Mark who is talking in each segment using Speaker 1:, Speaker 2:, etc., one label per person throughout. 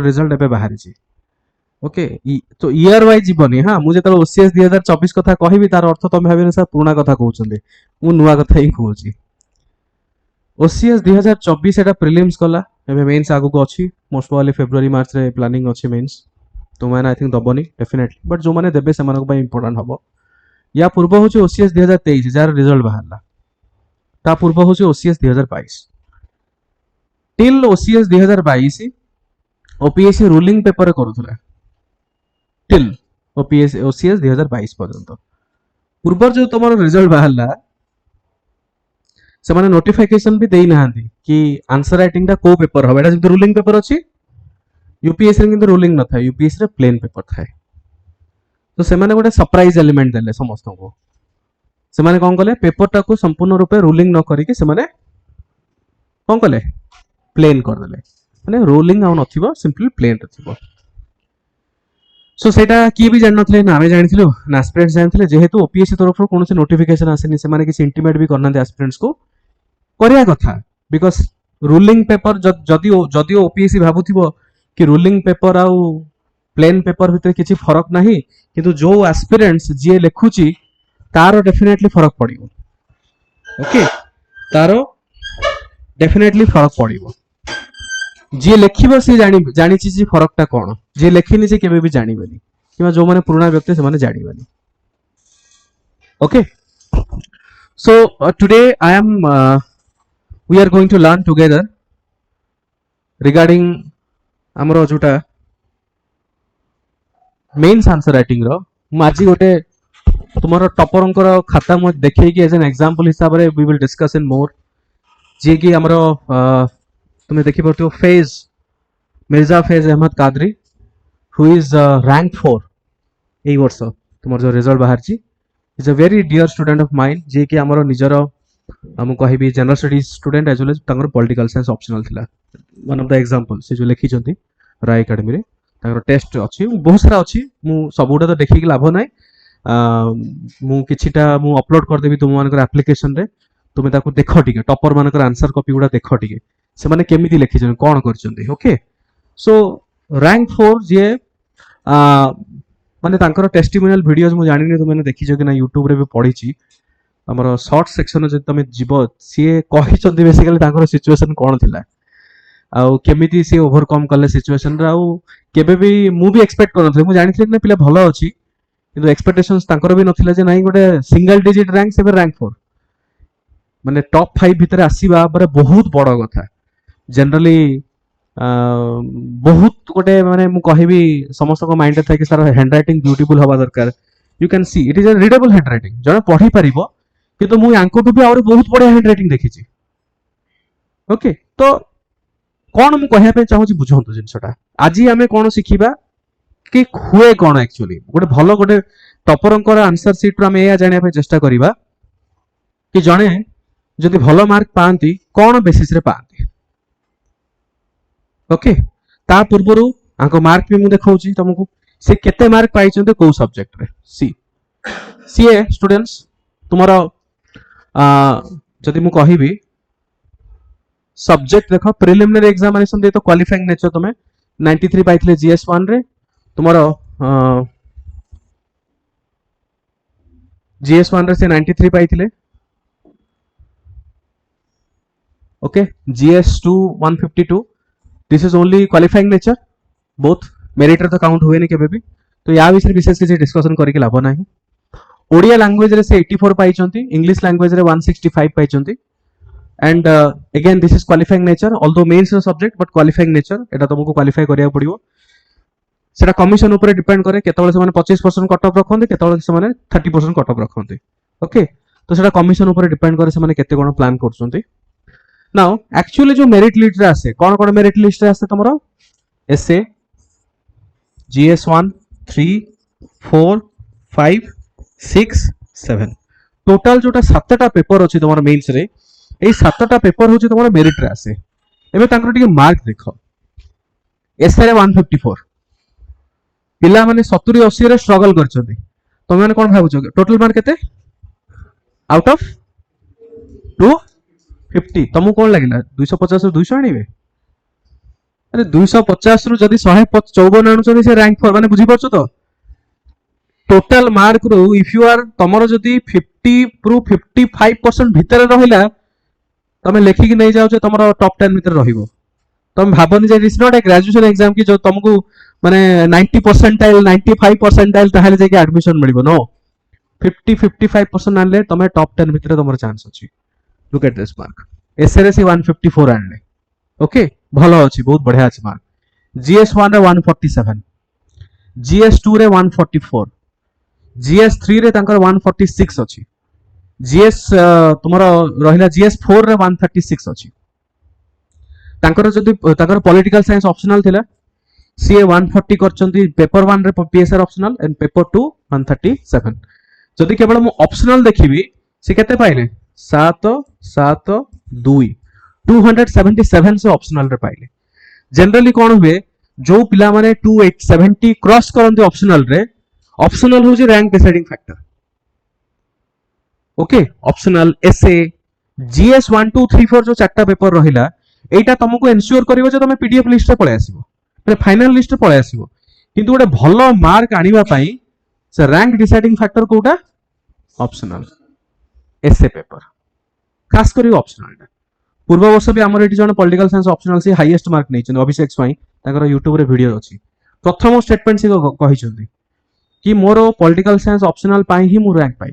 Speaker 1: Result एबे बाहरी छी ओके तो ईयर वाइज जीवनी हाँ मुझे तो ओसीएस 2024 कथा कहबी तार अर्थ तुम भाबे सर पुराना कथा कहउछन्ते मु नुवा कथा ही कहउछि ओसीएस 2024 एटा प्रिलिम्स कला एबे मेंस आगु को अछि मोस्ट प्रोबब्ली फेब्रुआरी मार्च रे प्लानिंग अछि मेंस तो मैंने आई थिंक दबनी डेफिनेटली बट जो माने देबे सेमानक पय इंपोर्टेंट हबो या पूर्व होछि ओसीएस 2023 जार रिजल्ट बाहरला ता पूर्व होछि OCS 2022 till OCS 2022 OPSC ruling paper करूथला टिल ओसीएस 2022 पर्यंत पूर्व जो तुम रिजल्ट बाहरला से माने नोटिफिकेशन भी देई नाहांती कि आंसर राइटिंग टा को पेपर हो एटा जब रूलिंग पेपर अछि यूपीएससी रे किंतु रूलिंग न था यूपीएससी रे प्लेन पेपर था तो से माने गोटे सरप्राइज एलिमेंट देले समस्त को से माने कोन कले पेपर टा को संपूर्ण रूपे रूलिंग न करी कि से माने कोन कले प्लेन कर देले माने रूलिंग आउ नथिबो सिंपली प्लेन रथिबो सो सेटा की भी जान नथले ना हमें जानिथिलु ना एस्पिरेंट्स जानथिले जेहेतु ओपीएससी तरफ कोनोसी नोटिफिकेशन आसेनी से माने किसी इंटीमेट भी करना एस्पिरेंट्स को करिया कथा बिकॉज रूलिंग पेपर जदि ओपीएससी भाबुथिबो कि रूलिंग पेपर आउ प्लेन पेपर भितर किसी फरक नाही किंतु जो एस्पिरेंट्स जे लेखुची तारो डेफिनेटली फरक पड़िबो ओके तारो डेफिनेटली फरक पड़िबो जे लेखिबो से जानिची जे फरकटा कोन जे लेखिनी से केबे भी जानिबेनी किबा जो माने पुराना व्यक्ति से माने जानिबेनी okay so today I am we are going to learn together regarding हमरो जोटा मेन्स आंसर राइटिंग रो माजी गोटे तुमरो टॉपरंकर खाता म देखै कि एज एन एग्जांपल हिसाब रे we will discuss in more जे कि हमरो तुम्हें देखि परतो Faiz Mirza Faiz Ahmad Qadri who is rank 4 एई वर्ष तुमर जो रिजल्ट बाहर छी is a very dear student of mine जे कि हमरो निजर हम कहबी general studies student as well as तांगर पॉलिटिकल साइंस ऑप्शनल थिला वन ऑफ द एग्जांपल से जो लिखि जंती राय एकेडमी रे तांगर टेस्ट अछि बहुत सारा अछि मु सबुडा तो देखि कि लाभ नै मु किछिटा मु अपलोड कर देबी तुम मानकर एप्लीकेशन रे तुमे ताको देखो टिके टॉपर मानकर आंसर कॉपी गुडा देखो टिके से माने केमिति लिखि जन कोन करचंती ओके सो रैंक 4 जे माने तांकर टेस्टिमोनियल वीडियोस मु जानि नै तुमे देखि जो कि ना YouTube रे भी पढी छी हमर शॉर्ट सेक्शन जे तमे जीव सी कहि चंदी बेसिकली तांकर सिचुएशन कोन थिला आउ केमिति सी ओवरकम करले सिचुएशन रे आउ केबे भी मु भी एक्सपेक्ट करनथले मु जानि थले ना पिला भलो अछि किंतु एक्सपेक्टेशंस तांकर भी नथिला जे नाही गोटे सिंगल डिजिट रैंक से रैंक 4 माने टॉप 5 भीतर आसीबा बारे बहुत बड़ कथा जनरली बहुत गोटे माने मु कहबी समस्त को माइंड था कि सर हैंडराइटिंग ब्यूटीफुल हवा दरकार you can see it is a readable handwriting जने पढ़ी परिबो किंतु मु यांको टू भी और बहुत बड़ हैंडराइटिंग देखि छी ओके तो कोन मु कहया पे चाहू छी बुझंतु जिनसटा आजी हमें कोन सिखिबा कि हुए कोन एक्चुअली गोटे भलो गोटे टॉपरंकर आंसर शीट रो हमें या जानिया पे चेष्टा करिबा कि जने जदि भलो मार्क पांती कोन बेसिस रे पांती ओके ता पूर्वरु आंको मार्क भी मु देखौची तुमको से केते मार्क पाई चंते को सब्जेक्ट रे सी सीए स्टूडेंट्स तुम्हारा जदि मु कहिबी सब्जेक्ट देखो प्रिलिमिनरी एग्जामिनेशन दे तो क्वालिफाइंग नेचर तुमे 93 पाइथिले जीएस 1 रे तुम्हारा जीएस 1 रे से 93 पाइथिले okay GS 2 152 this is only qualifying nature both merit रे तो काउंट हुए नहीं केबे भी तो या विषय विशेष किसी डिस्कशन करके लाभ नाही ओडिया लैंग्वेज रे से 84 पाई चंती इंग्लिश लैंग्वेज रे 165 पाई चंती and again this is qualifying nature although mains subject but qualifying nature एटा तुमको क्वालिफाई करिया पड़िबो सेटा कमिशन ऊपर डिपेंड करे केतବେଳେ से माने 25% कट ऑफ रखोंते केतବେଳେ से माने 30% कट ऑफ रखोंते ओके तो सेटा कमिशन ऊपर डिपेंड करे से माने केते कोन प्लान करछोंती नाउ एक्चुअली जो मेरिट लिस्ट रे आसे कोन कोन मेरिट लिस्ट रे आसे तमरो एसए जीएस 1 3 4 5 6 7 टोटल जोटा 7टा पेपर अछि तमरो मेंस रे एई 7टा पेपर होछि तमरो मेरिट रे आसे एबे तांकर टिके मार्क देखो एसए रे 154 पिला माने 70 80 रे स्ट्रगल करछथि तमे माने कोन भाबुछो टोटल मार्क केते आउट ऑफ 250 तुमको कोन लागिला 250 रे 200 आनिबे अरे 250 रु जदि 154 आणुछन से रैंक 4 माने बुझी परछो तो टोटल मार्क रु इफ यू आर तमरो जदि 50 रु 55% भितर रहिला तमे लेखिक नहीं जाओ जे तमरो टॉप 10 भितर रहिबो तुम भावनी जे it's not a graduation exam की जो तुमको माने 90 परसेंटाइल 95 परसेंटाइल ताहले जे एडमिशन मिलिबो नो 50-55% आनले तमे टॉप 10 भितर तमरो चांस अछि look at this mark SRS 154 आनले ओके भलो अछि बहुत बढ़िया अछि मार्क जीएस 1 रे 147 जीएस 2 रे 144 जीएस 3 रे तांकर 146 अछि जीएस तुमरो रहिला जीएस 4 रे 136 अछि तांकर जदि तांकर पॉलिटिकल साइंस ऑप्शनल थिला सीए 140 करचंती पेपर 1 रे पीएसआर ऑप्शनल एंड पेपर 2 137 जदि केवल मु ऑप्शनल देखिबी से केते पाइले 7 7 2 277 से ऑप्शनल रे पाइले जनरली कोन हुए जो पिला माने 270 क्रॉस करंती ऑप्शनल हो जे rank deciding factor okay optional essay GS 1 2 3 4 जो चारटा पेपर रहिला एटा तुमको एन्श्योर करिवो जे तुम पीडीएफ लिस्ट रे पळे आसीबो माने फाइनल लिस्ट रे पळे आसीबो किंतु गोटे भलो मार्क आनिबा पई से रैंक डिसाइडिंग फैक्टर कोटा ऑप्शनल एसए पेपर खास करी ऑप्शनल पूर्व वर्ष भी हमर एटी जण पॉलिटिकल साइंस ऑप्शनल से हाईएस्ट मार्क नै छन अभिषेक स्वाई ताकर YouTube रे वीडियो अछि प्रथम स्टेटमेंट से कहि छथि कि मोर पॉलिटिकल साइंस ऑप्शनल पाई ही मु रैंक पाई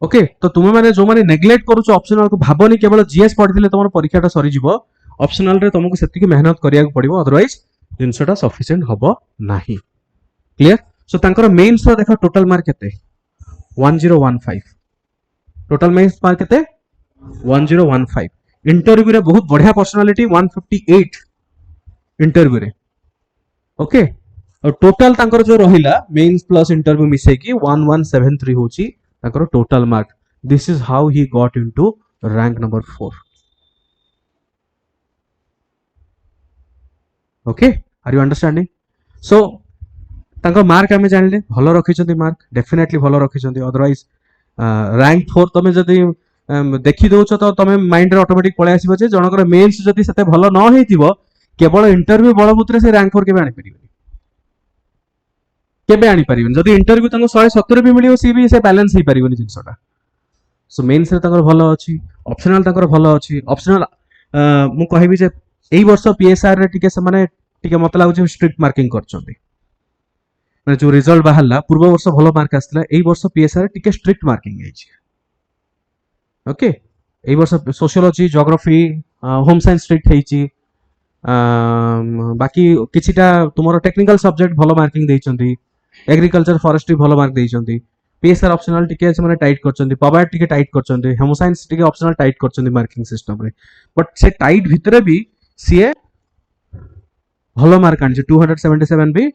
Speaker 1: ओके तो तुम माने जो माने नेग्लेक्ट करूछ ऑप्शनल को भाबनी केवल जीएस पढिथिले तमर परीक्षाटा सरी जिवो ऑप्शनल रे तुमको सेतिकी मेहनत करिया पड़िबो अदरवाइज जिनसटा सफिशिएंट हबो नाही क्लियर सो तांकर मेंस रो देखो टोटल मार्क केते 1015 टोटल मेंस मार्क केते 1015 इंटरव्यू रे बहुत बढ़िया पर्सनालिटी 158 इंटरव्यू रे ओके और टोटल तांकर जो रहिला मेंस प्लस इंटरव्यू मिसे की 1173 होची तांकर total mark this is how he got into rank number 4 okay are you understanding so तांकर मार्क हमें जानले भलो रखिछंती मार्क डेफिनेटली भलो रखिछंती अदरवाइज रैंक 4 तमे जदी देखि दोछ तो तमे माइंड रे ऑटोमेटिक पळे आसीबो जे जनकर मेंस जदी सेते भलो न हेतिबो केवल इंटरव्यू बळबुतरे से रैंक 4 केबे आनी परिबो केबे आनी परिबो जदी इंटरव्यू तांको 170 भी मिलियो सी भी से बैलेंस हे परिबोनी जिंसटा सो मेंस रे तांकर भलो अछि ऑप्शनल तांकर भलो अछि ऑप्शनल मु कहिबी जे एई वर्ष पीएसआर रे टिके से माने टिके मत लागु स्ट्रिक्ट मार्किंग करचंती माने जो रिजल्ट बाहरला पूर्व वर्ष भलो मार्क आस्थिला एई वर्ष पीएसआर टिके स्ट्रिक्ट मार्किंग आइछि ओके एई वर्ष sociology geography home science strict हेछि बाकी किछिटा तुमरो टेक्निकल सब्जेक्ट भलो मार्किंग देइचंती एग्रीकल्चर फॉरेस्ट्री भलो मार्क देइचंती पीएसआर ऑप्शनल टिके से माने टाइट करचंती पॉवर टिके टाइट करचंती होम साइंस टिके ऑप्शनल टाइट करचंती मार्किंग सिस्टम रे बट से टाइट भितरे भी सीए भलो मार्क आनि 277 भी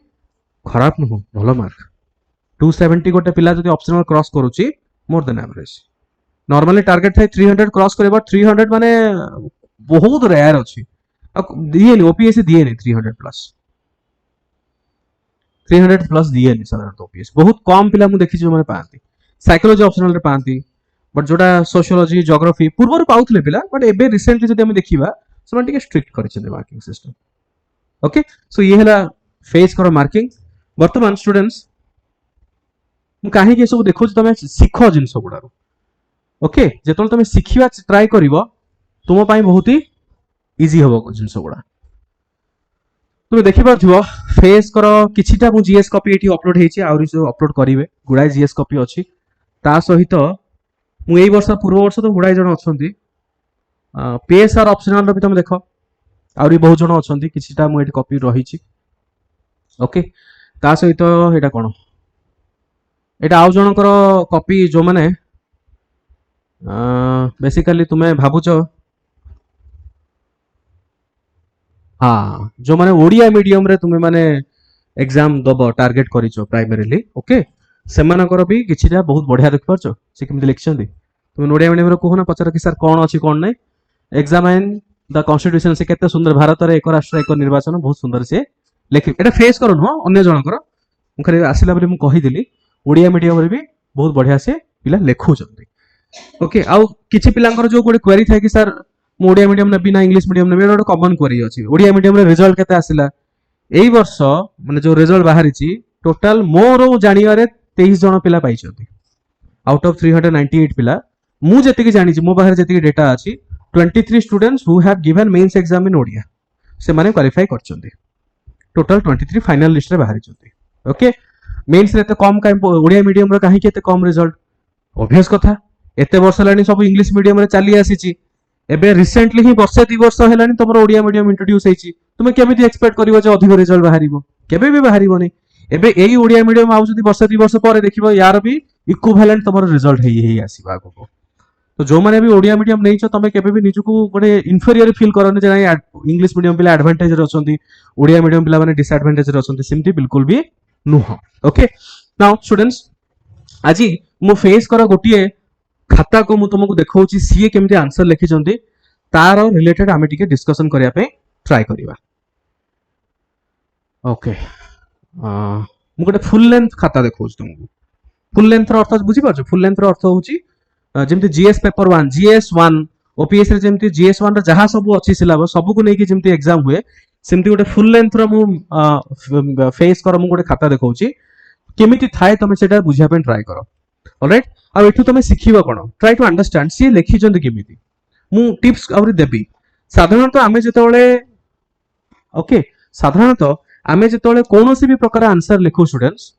Speaker 1: खराब न हो भलो मार्क 270 गोटे पिला जदि ऑप्शनल क्रॉस करूची more than average normally target थाई 300 क्रॉस करे बट 300 माने बहुत रेयर अछि दिए नि ओपीएससी दिए नि 300 प्लस दिए नि साधारण ओपीएस बहुत कम पिला मु देखि जो माने पाती साइकोलॉजी ऑप्शनल रे पाती बट जोटा सोशियोलॉजी ज्योग्राफी पूर्वर पाउथले पिला बट एबे रिसेंटली जदि हम देखिबा समान टिके स्ट्रिक्ट करिछन मार्किंग सिस्टम ओके सो ये हला फेज करो मार्किंग वर्तमान स्टूडेंट्स मु काहे के सब देखो तमे सिखो जिंस गुडा ओके जेतल तमे सिखिबा ट्राई करिवो तुम पाई बहुत ही इजी हबो जिंस गुडा तुम देखि पाथिबो फेस करो किछिटा मु जीएस कॉपी एठी अपलोड हेछि आउरी जो अपलोड करिवे गुडाय जीएस कॉपी अछि ता सहित मु एई वर्ष पूर्व वर्ष तो गुडाय जण अछंती पीएसआर ऑप्शनल रो भी तुम देखो आउरी बहुत जण अछंती किछिटा मु एठी कॉपी रहिछि ओके ता सहित एटा कोन एटा आउ जनकर कॉपी जो माने बेसिकली तुम्हें भाबुचो हाँ जो माने ओडिया मीडियम रे तुम्हें माने एग्जाम दबो टार्गेट करिचो प्राइमरीली ओके सेमानकर भी किछिटा बहुत बढ़िया देख परचो से केमति लिखछंती तुम ओडिया मीडियम रे कोहना पचर कि सर कोन अछि कोन नै एग्जामिन द कॉन्स्टिट्यूशन से केते सुंदर भारत रे एक राष्ट्र एक निर्वाचन बहुत सुंदर से लिखि एटा फेस करो न अन्य जनकर मु खाली आसिला बले मु कहि देली ओडिया मीडियम रे भी बहुत बढ़िया से पिला लेखु जंती ओके आउ किछि पिलांकर जो कोडी क्वेरी थाय कि सर ମୁଁ ଓଡ଼ିଆ ମିଡିୟମ ନେବି ନା ଇଂଲିଶ ମିଡିୟମ ନେବି, ଗୋଟେ କମନ କ୍ୱେରି ଅଛି। ଓଡ଼ିଆ ମିଡିୟମରେ ରେଜଲ୍ଟ କେତେ ଆସିଲା ଏଇ ବର୍ଷ, ମାନେ ଯୋଉ ରେଜଲ୍ଟ ବାହାରିଛି ଟୋଟାଲ ମୋର ଜାଣିବାରେ 23 ଜଣ ପିଲା ପାଇଛନ୍ତି ଆଉଟ୍ ଅଫ୍ 398 ପିଲା। ମୁଁ ଯେତିକି ଜାଣିଛି, ମୋ ପାଖରେ ଯେତିକି ଡେଟା ଅଛି, 23 students who have given mains exam in Odia ସେମାନେ କ୍ୱାଲିଫାଇ କରିଛନ୍ତି। ଟୋଟାଲ 23 ଫାଇନାଲ ଲିଷ୍ଟରେ ବାହାରିଛନ୍ତି। ଓକେ, मेन्स एते कम काहे ओडिया मीडियम रे काहे के एते कम रिजल्ट? ऑब्वियस कथा, एते वर्ष लानी सब इंग्लिश मीडियम रे चली आसीची, एबे रिसेंटली ही वर्ष 2 वर्ष हेलानी तमरो ओडिया मीडियम इंट्रोड्यूस हेची, तुमे केमिति एक्सपेक्ट करिवो जे अधिक रिजल्ट बाहरिबो? केबे भी बाहरिबोनी। एबे एई ओडिया मीडियम आउ जदी वर्ष 2 वर्ष पर देखिबो यार भी इक्विवेलेंट तमरो रिजल्ट हेई आसीबा आगो। तो जो माने भी ओडिया मीडियम नहीं तमे केबे भी निजको गोटे इन्फेरियर फील करनी जे नाही इंग्लिश मीडियम पिला एडवांटेज रे अछंती, ओडिया मीडियम पिला माने डिसएडवांटेज रे अछंती, सिम्पली बिल्कुल भी नुह। ओके, नाउ स्टूडेंट्स, आज मो फेस कर गोटे खाता को मु तुमको देखौची, सीए केमती आंसर लिखिचंती तार रिलेटेड आमे टिके डिस्कशन करिया पे ट्राई करिवा। ओके, मु गोटे फुल लेंथ खाता देखौची तुमको। फुल लेंथ रो अर्थ बुझी पाछो? फुल लेंथ रो अर्थ होची जेमती जीएस पेपर 1, जीएस 1 ओपीएस रे जेमती जीएस 1 रे जहा सब अछि सिलेबस सब को नेकी जेमती एग्जाम हुए, सेमती गोटे फुल लेंथ रो मु फेस कर मु गोटे खाता देखौची, केमिति थाए तमे सेटा बुझिया पे ट्राई करो। ऑलराइट, आ एठु तमे सिखिबो कोन, ट्राई टू अंडरस्टैंड सी लिखि जंती केमिति। मु टिप्स आउरी देबी। साधारणतः आमे जेतोले, ओके, साधारणतः आमे जेतोले कोनोसी भी प्रकार आंसर लिखो स्टूडेंट्स,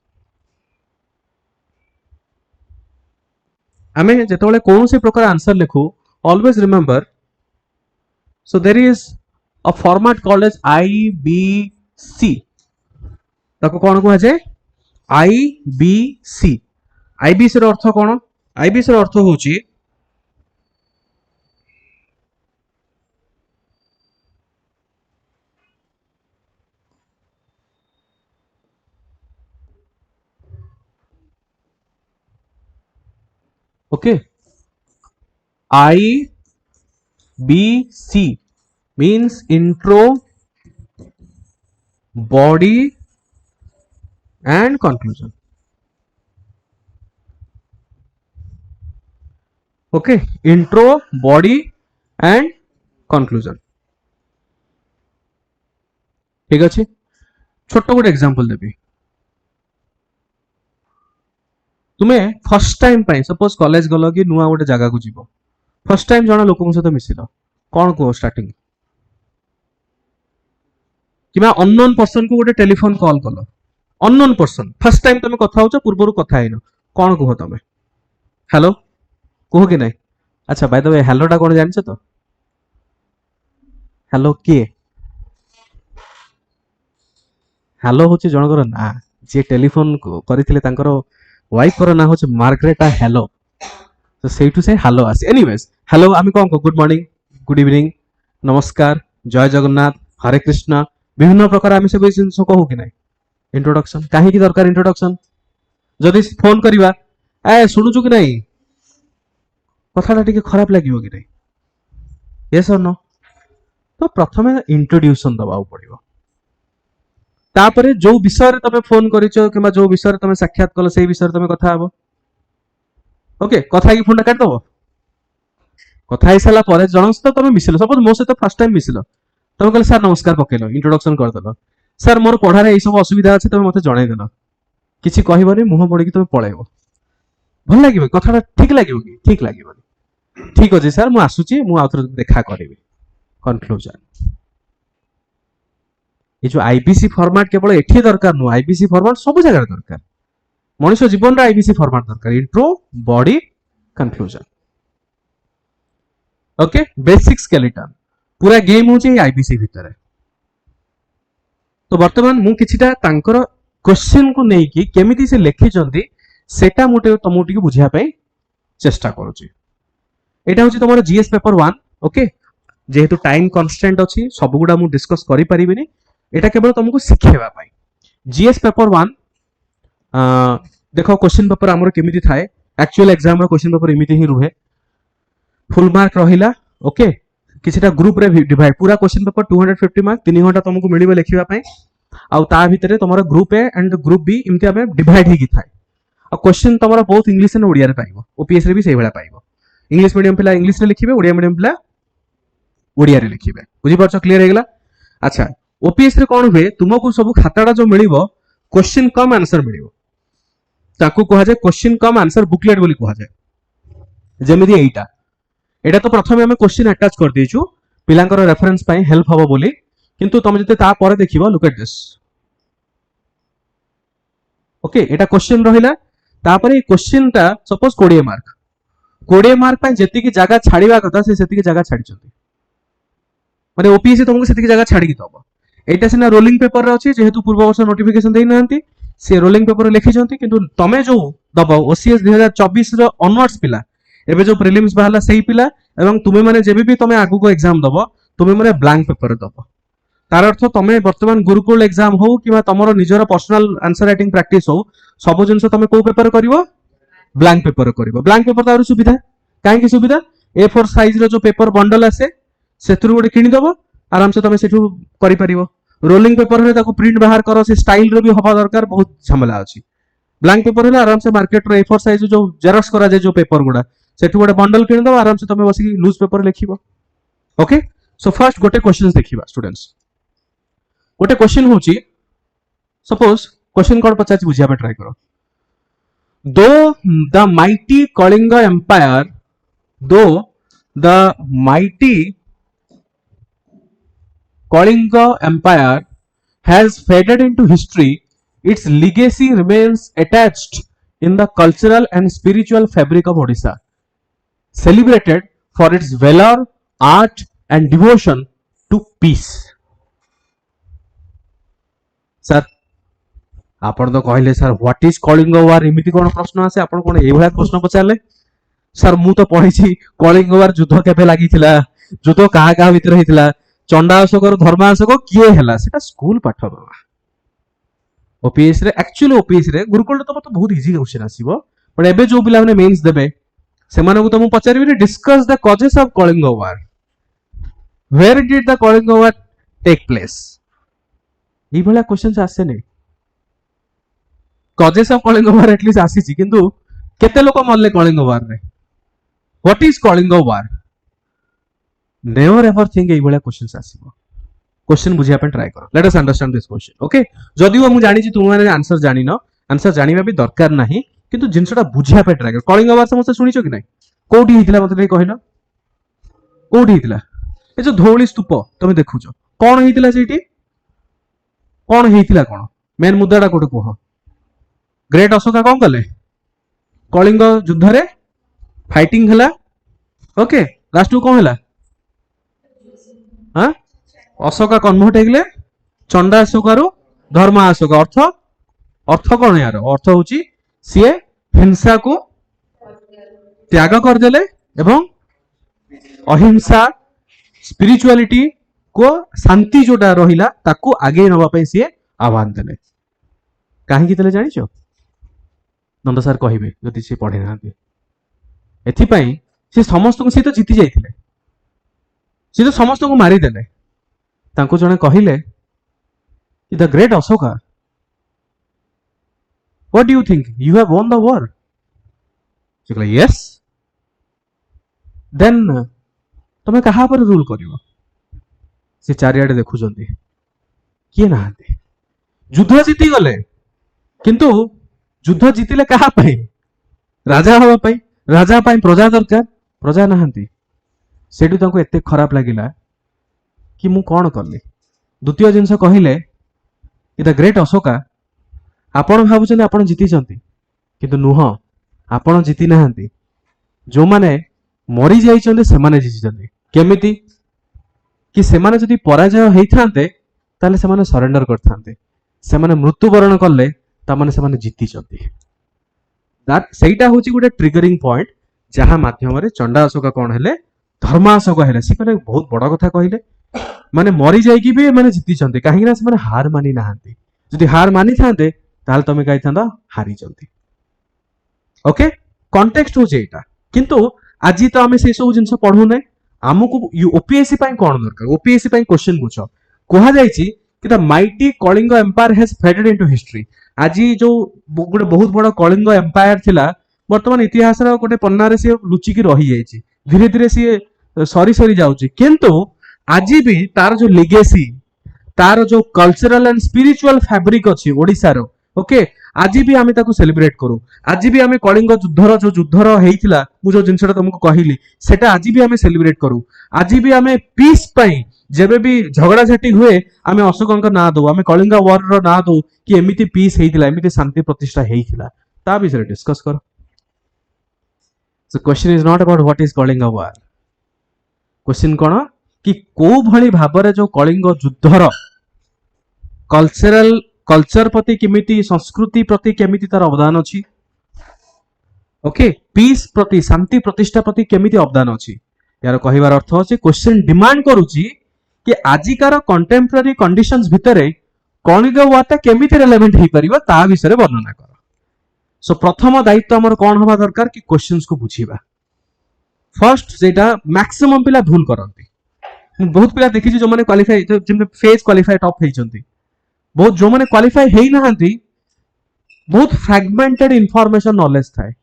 Speaker 1: आमे जेतोले कोनोसी प्रकार आंसर लिखो, always remember, so there is a format called as IBC. ताको कोन को जाय? आईबीसी। आईबीसी रो अर्थ कोन? आईबीसी रो अर्थ होची okay, IBC means intro, body and conclusion. Okay, intro, body and conclusion. ठीक अच्छे, छोट गोटे एग्जांपल देबी। तुम्हें फर्स्ट टाइम पाई सपोज कॉलेज गलो कि नुआ गोटे जगह को जीवो, फर्स्ट टाइम जण लोकन सहित मिसिलो, कौन को स्टार्टिंग किबा अननोन पर्सन को गोटे टेलीफोन कॉल कलो, अननोन पर्सन फर्स्ट टाइम तुम कथा होचो, पूर्वरु कथा हैनो, कौन कहो तमे? हेलो कहो कि नहीं? अच्छा, बाय द वे हेलो टा कौन जानछ तो? हेलो किए? हेलो होची जनकर ना, जे टेलीफोन करिथिले तांकर वाइफ कर ना होचे मार्गरेटा हेलो, तो सेठू से हेलो आसी। एनीवेज, हेलो आमी कोन को गुड मॉर्निंग, गुड इवनिंग, नमस्कार, जय जगन्नाथ, हरे कृष्ण, विभिन्न प्रकार आमी सब जिंस कहू कि नहीं? इंट्रोडक्शन काहे की दरकार? इंट्रोडक्शन जदि फोन करिवा, ए सुनुचु कि नहीं, कथाटा टिके खराब लागिवो कि नहीं? यस और नो? तो प्रथमे इंट्रोड्यूशन दबाउ पड़िवो, तापरे जो विषय तमे फोन करिचो किबा जो विषय तमे साक्षात कलो सेही विषय तमे कथा हबो। ओके, कथा की फोन काट दबो, कथा ही साला परे जण सहित तमे मिसिलो, सपोज मो सहित फर्स्ट टाइम मिसिलो, तमे कहले सर नमस्कार पकेलो, इंट्रोडक्शन कर देलो, सर मोर पढ़ारे एई सब असुविधा अछि तमे मते जणाई देलो, किछि कहिबोनी, मुह मोड़ी कि तमे पळेइबो, भल लागिबो? कथाटा ठीक लागिबो कि? ठीक लागिबोनी। ठीक अछि सर, मु आसुची, मु आउथर देखा करिवि। कंक्लूजन। ये जो आईबीसी फॉर्मेट केवल एठी दरकार नु, आईबीसी फॉर्मेट सब जगह दरकार, मनुष्य जीवन रे आईबीसी फॉर्मेट दरकार, intro, body, conclusion. Okay, basic skeleton पूरा गेम होची आईबीसी भितर। तो वर्तमान मु किछिटा तांकर क्वेश्चन को नै कि केमिति से लेखि जंदी सेटा मुटे तमु टिके बुझिया पई चेष्टा करूची। एटा होची तमरो जीएस पेपर 1। ओके, जेहेतु टाइम कांस्टेंट अछि, सब गुडा मु डिस्कस करि परिबिनी, एटा केवल तुमको सिखेबा पाई। जीएस पेपर 1 देखो क्वेश्चन पेपर हमर केमिति थाए, एक्चुअल एग्जाम रो क्वेश्चन पेपर इमिति ही रुहे, फुल मार्क रहिला। ओके, किछिटा ग्रुप रे डिवाइड, पूरा क्वेश्चन पेपर 250 मार्क 3 घंटा तुमको मिलिबो लिखिबा पाई, आ ता भितरे तमरो group A and group B इमति हमें डिवाइड ही थाए। आ क्वेश्चन तमरो बोथ इंग्लिश एंड ओडिया रे पाइबो, ओपीएस रे भी सेही बेला पाइबो। इंग्लिश मीडियम पिला इंग्लिश रे लिखिबे, ओडिया मीडियम पिला ओडिया रे लिखिबे बुझी परछ क्लियर हेगला अच्छा ओपीएस रे कोन हुए तुमको सब खाताडा जो मिलिबो क्वेश्चन कम आंसर मिलिबो ताकू कहा जाय क्वेश्चन कम आंसर बुकलेट बोली कहा जाय जेमिति एटा एटा तो प्रथमे हमें क्वेश्चन अटैच कर देछु पिलांकर रेफरेंस पई हेल्प हबो बोली किंतु तुम जते ता परे देखिबो look at this okay Etah question रहिला तापरे क्वेश्चन टा सपोज 20 मार्क पई जेति की जगह छाड़ीबा कथा से सेति की जगह छाडी चंती माने ओपीएससी तुमको सेति की जगह छाडी की दबो एटा सिना रोलिंग पेपर रे अछि जेहेतु पूर्व वर्ष नोटिफिकेशन देई नांती से रोलिंग पेपर रे लिखि चंती किंतु तमे जो दबो ओसीएस 2024 रो ऑनवर्ड्स पिला एबे जो प्रीलिम्स बाहला सेही पिला एवं तुमे माने जेबे भी तमे आगु को एग्जाम दबो तुमे माने ब्लैंक पेपर दबो तार अर्थ तमे वर्तमान गुरुकुल एग्जाम हो किबा तमरो निजर पर्सनल आंसर राइटिंग प्रैक्टिस हो सब जिंस तमे को पेपर करिवो ब्लैंक पेपर करिवो ब्लैंक पेपर तार सुविधा काहे की सुविधा A4 साइज रो जो पेपर बंडल आसे सेथुरु गोटे किनि दबो आराम से तमे सेठु करि परिवो रोलिंग पेपर रे ताको प्रिंट बाहर करो से स्टाइल रे भी हबा दरकार बहुत झमेला अछि ब्लैंक पेपर रे आराम से मार्केट रे A4 साइज जो जेरॉक्स करा जाय जो पेपर गुडा सेठु गोटे बंडल किनि दबो आराम से तमे बसी लूज पेपर लिखिबो ओके सो फर्स्ट गोटे क्वेश्चंस देखिबा स्टूडेंट्स गोटे क्वेश्चन होची सपोज क्वेश्चन कोड पचाची बुझिया पे ट्राई करो though the mighty Kalinga empire though the mighty Kalinga empire has faded into history its legacy remains attached in the cultural and spiritual fabric of Odisha celebrated for its valor art and devotion to peace sir आपण तो कहले sir what is Kalinga वार एमिति कोन प्रश्न आसे आपण कोन एभला प्रश्न पचारले sir मु तो पढिछि कलिंग वार युद्ध केबे लागिथिला युद्ध काहा काहा भीतर हिथिला चंडाशोक और धर्माशोक किए हला सेटा स्कूल पाठ बाबा ओपीएस रे एक्चुअली ओपीएस रे गुरुकुल तो बहुत इजी क्वेश्चन आसीबो बट एबे जो पिला माने मेंस देबे से माने को तो मु पचारिबे discuss the causes of Kalinga war where did the Kalinga war take place ई भला क्वेश्चन आसे नै causes of Kalinga war at least आसीची किंतु केते लोक मरले कलिंग वार रे what is Kalinga war never ever think এই ভলা क्वेश्चंस आसीबो क्वेश्चन बुझिया पे ट्राई करो let us understand this question okay जदिও मु जानि छि तुम माने आंसर जानि न आंसर जानिबा भी दरकार नाही किंतु जिंसटा बुझिया पे ट्राई करो कलिंग वार समस्त सुनिछो कि नै कोठी हितला मते कहलो कोठी हितला ए जो धौली स्तूप तुम देखुछो कोन हितला सेठी कोन हितला कोन मेन मुद्दाटा कोटे कोह ग्रेट अशोका कोन कले कलिंग युद्ध रे फाइटिंग हला ओके लास्ट कोन हला हाँ अशोका कन्वर्ट हेगले चंडा अशोकारु धर्मा अशोक अर्थ अर्थ कौन यार अर्थ होची सीए हिंसा को त्याग कर देले एवं अहिंसा स्पिरिचुअलिटी को शांति जोटा रहिला ताकू आगे नबा पे सीए आह्वान देले काहे की तले जानिछो नंद सर कहिबे जति से पढे नांती एथि पई से समस्त को से तो जीति जाइथिले से तो समस्त को मारी देले तांको जने कहिले कि the great Ashoka what do you think you have won the war से कहले यस देन तमे कहा पर रूल करिवो से चारियाडे देखु जंती किए नाहंती युद्ध जीति गले किंतु युद्ध जीतिले कहा पई राजा हवा पई राजा पई प्रजा दरकार प्रजा नाहंती सेठू तांको एते खराब लागिला कि मु कौन कली द्वितीय जिनस कहले कि द ग्रेट अशोका आपण भाबुछन आपण जीति चंती किंतु नुह आपण जीति नाहंती जो माने मरी जाई चंदे से माने जीति चंदे केमिति कि से माने जदी पराजय हेई थांते ताले से माने सरेंडर करथांते से माने मृत्युवरण करले ता माने से माने जीति चंती दैट सेटा होची गुटे ट्रिगरिंग पॉइंट जहां माध्यम रे चंडा अशोका कोन हेले धर्माशोक हेले से कहले बहुत बड़ कथा कहले माने मरी जाई कि भी माने जीति चंते काहे ना से माने हार मानी नाहंती जदी हार मानी थांते ताल तमे काई थांदा हारी चंती ओके कॉन्टेक्स्ट हो जेटा किंतु आज तो आमे से सब जिंस पढू नै हमकु ओपीएससी पई कोन दरकार ओपीएससी पई क्वेश्चन पूछो कोहा जाईची कि the mighty Kalinga empire has faded into history आज जो गोटे बहुत बड़ कलिंग एम्पायर थिला वर्तमान इतिहास रो गोटे पन्ना रे से लुचि की रही जाईची धीरे धीरे से सरी सरी जाउची किंतु आज भी तार जो लेगेसी तार जो कल्चरल एंड स्पिरिचुअल फैब्रिक अच्छी ओडिशा रो ओके आज भी आम ताको सेलिब्रेट करू आज भी आम कलिंग युद्धर जो युद्धर होता मु जो जिनसा तुमको कहली सेटा आज भी आम सेलिब्रेट करू आज भी आम पीस पाई जेबे भी झगड़ा झाटी हुए आम अशोक ना दो आम कलिंग वार रो ना दो कि एमिति पीस होता एमिति शांति प्रतिष्ठा होता ता विषय डिस्कस कर so question is not about what is Kalinga war question कौन कि को भली भाबरे जो कलिंग युद्धर कल्चरल कल्चर प्रति केमिति संस्कृति प्रति केमिति तार अवदान अछि ओके पीस प्रति शांति प्रतिष्ठा प्रति केमिति अवदान अछि यार कहिबार अर्थ अछि क्वेश्चन डिमांड करूची कि आजिकार कंटेम्पररी कंडीशंस भितरे कलिंग वारटा केमिति रिलेवेंट हे परिबो ता विषय वर्णना कर सो प्रथम दायित्व हमर कोन होबा दरकार कि क्वेश्चंस को बुझीबा फर्स्ट जेटा मैक्सिमम पिला भूल करंती बहुत पिला देखि जो माने क्वालिफाई जेम फेज क्वालिफाई टॉप हेचंती बहुत जो माने क्वालिफाई हेई नहांती बहुत फ्रैगमेंटेड इंफॉर्मेशन नॉलेज थाए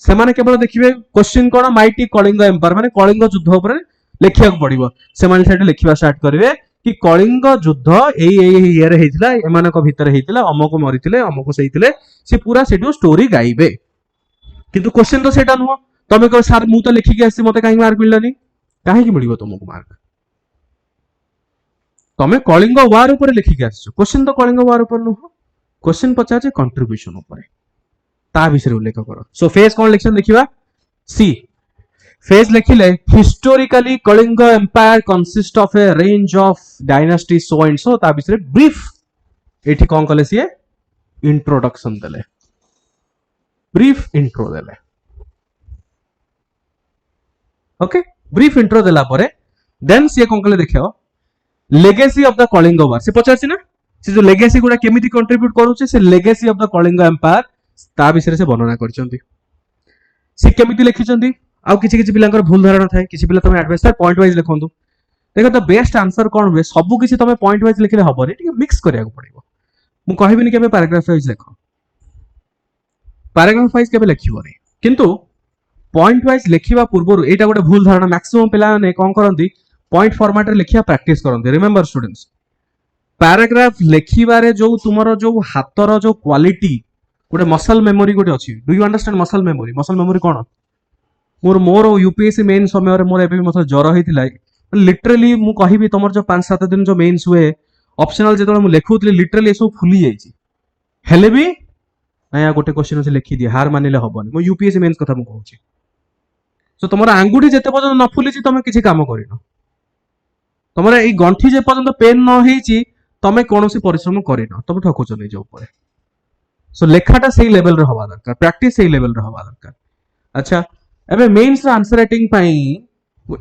Speaker 1: से माने केवल देखिबे क्वेश्चन कोन माइटी कलिंग एम्पायर माने कलिंग युद्ध ऊपर लिखिया पड़िबो से माने सेटा लिखिबा स्टार्ट करिवे कि कलिंग युद्ध एई ईयर हेतिला एमानक भीतर हेतिला अमको मरितिले अमको सहीतिले से पूरा सेडो स्टोरी गाइबे किंतु क्वेश्चन तो सेटा नुह तमे कह सर मु तो लिखिके आसी मते काहे मार्क मिललानी काहे कि मिलिबो तुमको मार्क तमे कलिंग वार ऊपर लिखिके आछो क्वेश्चन तो कलिंग वार ऊपर नुह क्वेश्चन पचाचे कंट्रीब्यूशन ऊपर ता विषय उल्लेख करो सो फेज कोन लिखछन देखिबा सी फेज लिखिले historically Kalinga empire consist of a range of dynasty so and so ता विषय ब्रीफ एठी कोन कले सी इंट्रोडक्शन देले ब्रीफ इंट्रो देले ओके ब्रीफ इंट्रो देला परे देन सी कोन कले देखियो legacy of the Kalinga war से पचारछि ना से जो लेगेसी गुडा केमिति कंट्रीब्यूट करूछि से legacy of the Kalinga empire ता विषय से वर्णना करछन्ती से केमिति लिखिछन्ती आ किछि किछि पिलांकर भूल धारणा थाए किछि पिला तमे एडवाइस थाए पॉइंट वाइज लिखंतु देखो द बेस्ट आंसर कोन हुए सब किछि तमे पॉइंट वाइज लिखले हबनी ठीक मिक्स करिया को पड़िबो मु कहिबिनी केबे पैराग्राफ वाइज लिखो पैराग्राफ वाइज केबे लिखिबोनी किंतु पॉइंट वाइज लिखिबा पूर्वरु एटा गोटे भूल धारणा मैक्सिमम पिला ने कोन करंती पॉइंट फॉर्मेट रे लिखिया प्रैक्टिस करंती रिमेंबर स्टूडेंट्स पैराग्राफ लिखिबारे जो तुमरो जो हातर जो क्वालिटी गोटे मसल मेमोरी गोटे अछि do you understand muscle memory cone more UPSC main समय रे मोर एबे मतलब ज्वर हेतिला लिटरली मु कहिबी तमर जो 5-7 दिन जो मेन्स हुए ऑप्शनल जेतो मु लेखुतली लिटरली सब फुली जाईची हेले भी नया गोटे क्वेश्चन से लिखि दिए हार मानिले हबनी मो यूपीएससी मेन्स कथा मु कहूची सो तमर आंगुठी जेते पर्यंत न फुलीची तमे किछि काम करिनो तमर ए गंठी जे पर्यंत पेन न हेची तमे कोनोसी परिश्रम करिनो तमे ठकुछ नै जो ऊपर सो लेखाटा सेही लेवल रे हवा दरकार प्रैक्टिस सेही लेवल रे हवा दरकार अच्छा एबे मेंस रा आंसर राइटिंग पई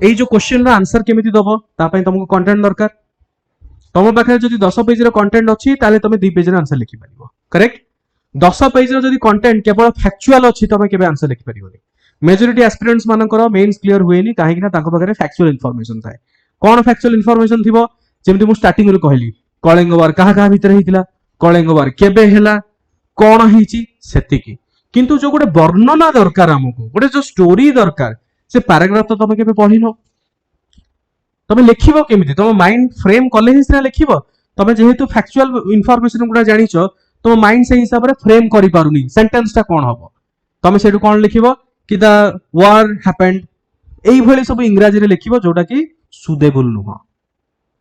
Speaker 1: ए जो क्वेश्चन रा आंसर केमिति दबो ता पई तुमको कंटेंट दरकार तम पाखे जदि 10 पेज रो कंटेंट अछि ताले तमे 2 पेज रा आंसर लिखि परिबो करेक्ट 10 पेज रो जदि कंटेंट केवल फैक्चुअल अछि तमे केबे आंसर लिखि परिबोनी मेजॉरिटी एस्पिरेंट्स मानकर मेंस क्लियर हुएनी काहे कि ना ताको पाखे फैक्चुअल इंफॉर्मेशन थाए कोन फैक्चुअल इंफॉर्मेशन थिबो जेमति मु स्टार्टिंग रे कहली कलिंग वार कहा कहा भीतर हेतिला कलिंग वार केबे हेला कोन हेची सेतिकी किंतु जो गोटे वर्णना दरकार हमको गोटे जो स्टोरी दरकार से पैराग्राफ तो तमे केबे पढिनो तमे लिखिबो केमिति तमे माइंड फ्रेम कले ही सिना लिखिबो तमे जेहेतु फैक्चुअल इंफॉर्मेशन गुडा जानिचो तमे माइंड से हिसाब रे फ्रेम करि पारुनी सेंटेंस ता कोन हबो तमे सेटु कोन लिखिबो कि द वार हैपेंड एई भली सब इंग्रजी रे लिखिबो जोटा कि सुदेबल नुह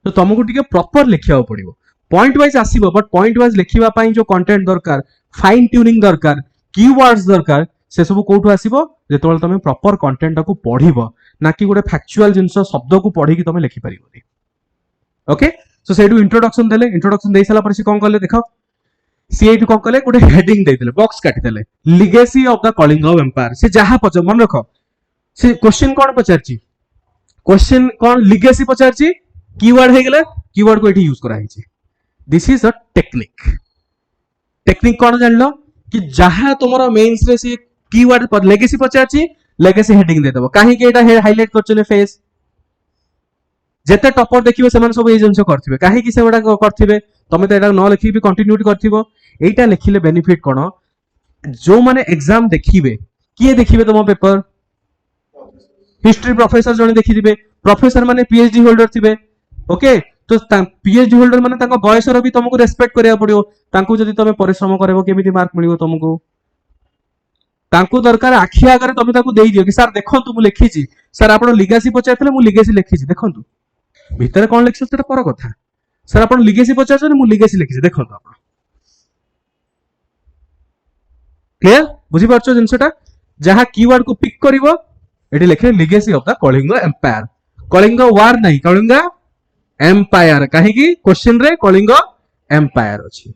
Speaker 1: तो तुमको टिके प्रॉपर लिखिया पड़िबो पॉइंट वाइज आसीबो बट पॉइंट वाइज लिखिबा पई जो कंटेंट दरकार फाइन ट्यूनिंग दरकार कीवर्ड्स दरकार से सब कोठु आसीबो जेतोल तमे प्रॉपर कंटेंट को पढिबो ना कि गोटे फैक्चुअल जिंस शब्द को पढि कि तमे लिखि परिबोनी ओके सो सेडू इंट्रोडक्शन देले इंट्रोडक्शन देई साला पर से कोन करले देखो सीएट कोन करले गोटे हेडिंग देइले बॉक्स काटि देले legacy of the Kalinga empire से जहां पच मन रखो से क्वेश्चन कोन पचारची क्वेश्चन कोन लीगेसी पचारची कीवर्ड हे गेले कीवर्ड को एठी यूज करा हिची दिस इज अ टेक्निक कोन जानलो कि जहां तुमरो मेंस रे से कीवर्ड पर लेगेसी पचारची लेगेसी हेडिंग दे देबो काहे कि एटा हाइलाइट करछले फेस जेते टॉपर देखिबे समान सब ए जंस करथिबे काहे कि सेवडा करथिबे तमे त एटा न लिखि भी कंटिन्यूटी करथिबो एटा लिखिले बेनिफिट कोन जो माने एग्जाम देखिबे किए देखिबे तुम पेपर हिस्ट्री प्रोफेसर जने देखि दिबे प्रोफेसर माने पीएचडी होल्डर थिबे ओके तो पीएचडी होल्डर माने तांको बयसर भी तुमको रेस्पेक्ट करिया पड़ियो तांको जदी तमे परिश्रम करबो केमिति मार्क मिलियो तुमको तांको दरकार आखि आगरे तमे ताको देई दियो कि सर देखंतु मु लिखिची सर आपण लिगेसी पचाइतले मु लिगेसी लिखिची देखंतु भितर कोन लिखछ सेटा पर कथा सर आपण लिगेसी पचाइछन मु लिगेसी लिखिची देखंतु आपण क्लियर बुझी पारछो जिंसटा जहां कीवर्ड को पिक करिवो एटी लिखे legacy of the Kalinga empire Kalinga war नहीं कलिंग एम्पायर कहीं की क्वेश्चन रे कलिंग एम्पायर अछि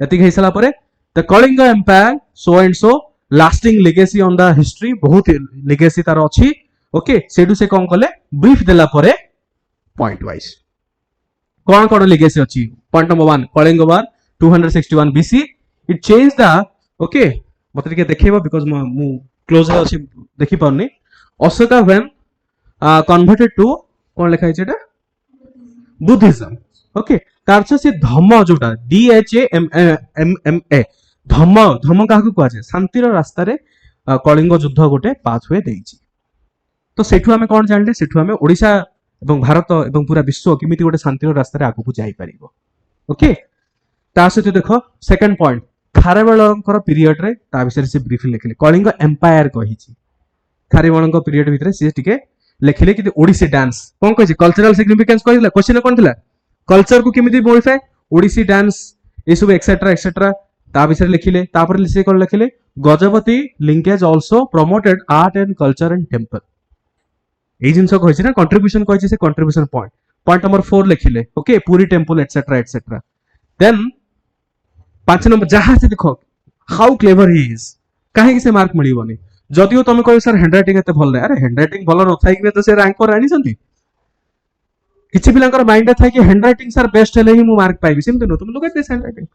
Speaker 1: एतिक हेसला परे the Kalinga empire so and so lasting legacy on the history बहुत लेगेसी तार अछि ओके सेडु से कोन कले ब्रीफ देला परे पॉइंट वाइज कोन लेगेसी अछि point number 1 Kalinga war 261 BC it change the okay मते के देखैबो बिकॉज़ मु क्लोज अछि देखि पाउनी अशोका व्हेन कन्वर्टेड टू कोन लिखा छै एटा बुद्धिज्म ओके तारछ से धम्म जोटा D H A M M A Dhamma Dhamma काहकु कहै छै शांतिर रास्ता रे कलिंग युद्ध गोटे पाथवे देइछि तो सेठु हमें कोन जानले सेठु हमें ओडिसा एवं भारत एवं पूरा विश्व किमिति गोटे शांतिर रास्ता रे आगु जाई परिबो ओके ता से देखो सेकंड पॉइंट खारवेलकर पीरियड रे ता विषय से ब्रीफली लिखले कलिंग एम्पायर कहिछि खारवेलकर पीरियड भितरे से टिके लिखले कि ओडिसी डांस कोन कहिछि कल्चरल सिग्निफिकेंस कहिला क्वेश्चन कोन थिला कल्चर को किमिति मोडिफाई ओडिसी डांस ए सब एक्सेट्रा ता विषय लिखिले तापर से कोन लिखिले Gajapati linkage also promoted art and culture and temple ए जिंस कहिछि ना कंट्रीब्यूशन कहिछि से कंट्रीब्यूशन पॉइंट नंबर 4 लिखिले okay Puri temple etcetera then 5 number जहां से देखो हाउ क्लेवर ही इज काहे कि से मार्क मिलिबोनी जदियो तुम कहो सर हैंडराइटिंग एते भल नै अरे हैंडराइटिंग भल न थाई कि तो से रैंक पर आनी संती किछि पिलांकर माइंड थाई कि हैंडराइटिंग सर बेस्ट हेले ही मु मार्क पाइबी सेम तो तुम लोग एते हैंडराइटिंग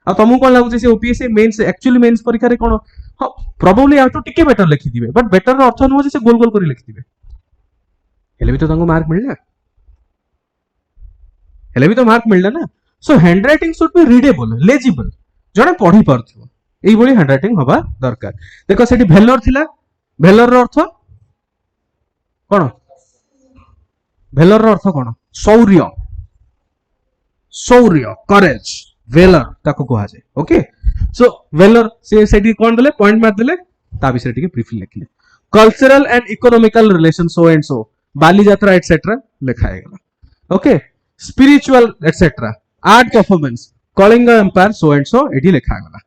Speaker 1: आ तुमको कोन लागु से ओपीएससी मेंस एक्चुअली मेंस परीक्षा रे कोन हां प्रोबेबली आउट टिके बेटर लिखि दिबे बट बेटर रो अर्थ न से गोल गोल करी लिखि दिबे हेले भी तो तांको मार्क मिलला हेले भी तो मार्क मिलला ना so handwriting should be readable legible जने पढ़ी पारथिबो एई बडी हैंडराइटिंग हवा दरकार देखो सेठी भेलर थिला भेलर रो अर्थ कोन भेलर रो अर्थ कोन शौर्य शौर्य करेज वेलर ताको कहा जाय ओके सो वेलर से सेठी कोन देले पॉइंट मार देले ता विषय टिके ब्रीफली लिखले cultural and economical relation so and so Bali Yatra etcetera लिखा गला okay spiritual etcetera art performance Kalinga empire so and so AD लिखा गला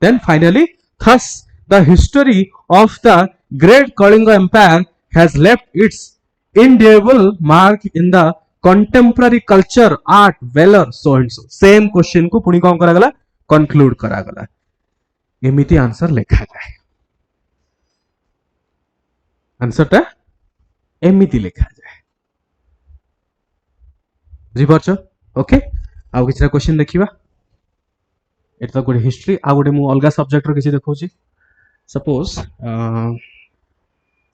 Speaker 1: then finally thus the history of the great Kalinga empire has left its indelible mark in the contemporary culture art valor so and so same question को पुणी कौन करा गला conclude करा गला एमिति आंसर लिखा जाए आंसर टा एमिति लिखा जाए बुझी पारछ ओके आउ किछरा क्वेश्चन देखिबा एट तो गोटे हिस्ट्री आ गोटे मु अलगा सब्जेक्ट रो किछि देखौछि सपोज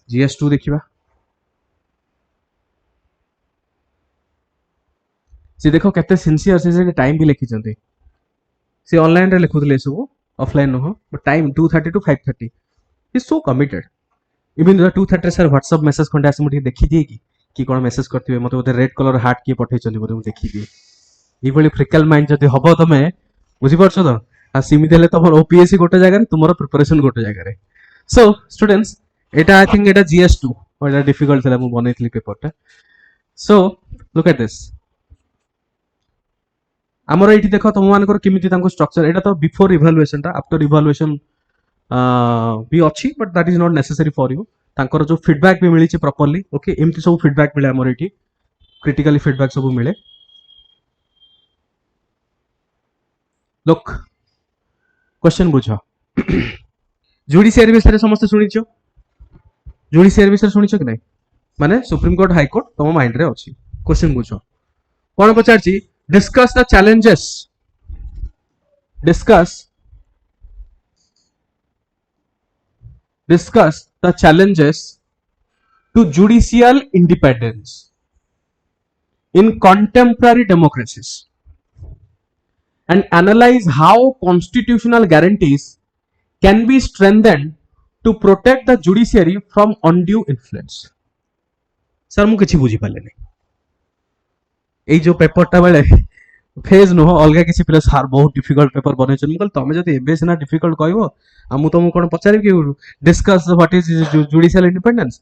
Speaker 1: जीएस2 देखिबा से देखो केते सिंसियर से टाइम भी लिखि चंती से ऑनलाइन रे लिखुतले सब ऑफलाइन न हो but time 2:30 to 5:30 is so committed even 2:30 sir WhatsApp message खंडे आसे मुठी देखि दिए कि कोन मेसेज करथिबे मते ओते रेड कलर हार्ट के पठै चंदी मते देखि दिए ई बली फ्रिकल माइंड जदी हबो तमे बुझी पारछो तो आ सीमित हेले तमर ओपीएससी गोटे जगह रे तुमरो प्रिपरेशन गोटे जगह रे so students Etah I think Etah GS two Etah difficult थला मु बनेथली पेपर टा सो लुक एट दिस हमर एठी देखो तुम मानकर किमिति तांको स्ट्रक्चर एटा तो बिफोर इवैल्यूएशन टा आफ्टर इवैल्यूएशन भी अछि but that is not necessary for you तांकर जो फीडबैक भी मिली छि प्रॉपर्ली ओके एमति सब फीडबैक मिले हमर एठी क्रिटिकली फीडबैक सब मिले लुक क्वेश्चन बुझो जुडिशियरी विषय समस्त सुनिछो जुडिशियरी विषय सुनिछो कि नै माने सुप्रीम कोर्ट हाई कोर्ट तम माइंड रे अछि क्वेश्चन बुझो कोन पचारछि discuss the challenges discuss the challenges to judicial independence in contemporary democracies and analyze how constitutional guarantees can be strengthened to protect the judiciary from undue influence sir mu kiछि बुझी पाले नै एई जो पेपरटा बेले phase नुह अलग किसी पिला सार बहुत डिफिकल्ट पेपर बनैछन म कहल तमे जदि एबे सिना डिफिकल्ट कहबो आ मु तुमको कोन पचारि कि discuss what is judicial independence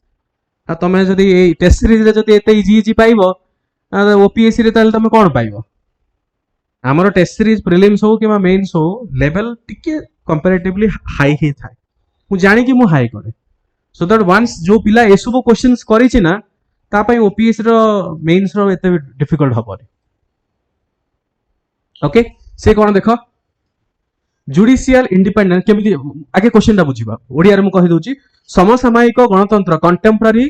Speaker 1: आ तमे जदि ए टेस्ट सीरीज रे जदि एते इजी इजी पाइबो ओपीएससी रे ताल तमे कोन पाइबो हमर टेस्ट सीरीज प्रीलिम्स हो कि मेन्स हो लेवल टिके कंपैरेटिवली हाई ही थाए मु जानि कि मु हाई करे सो दैट वंस जो पिला ए सब क्वेश्चंस करि छि ना ता पई ओपीएससी रो मेन्स रो एते डिफिकल्ट हबो ओके से कोन देखो जुडिशियल इंडिपेंडेंस केमिति आगे क्वेश्चन ता बुझिबा ओडिया रे मु कहि दोची समसामयिक गणतंत्र कंटेम्पररी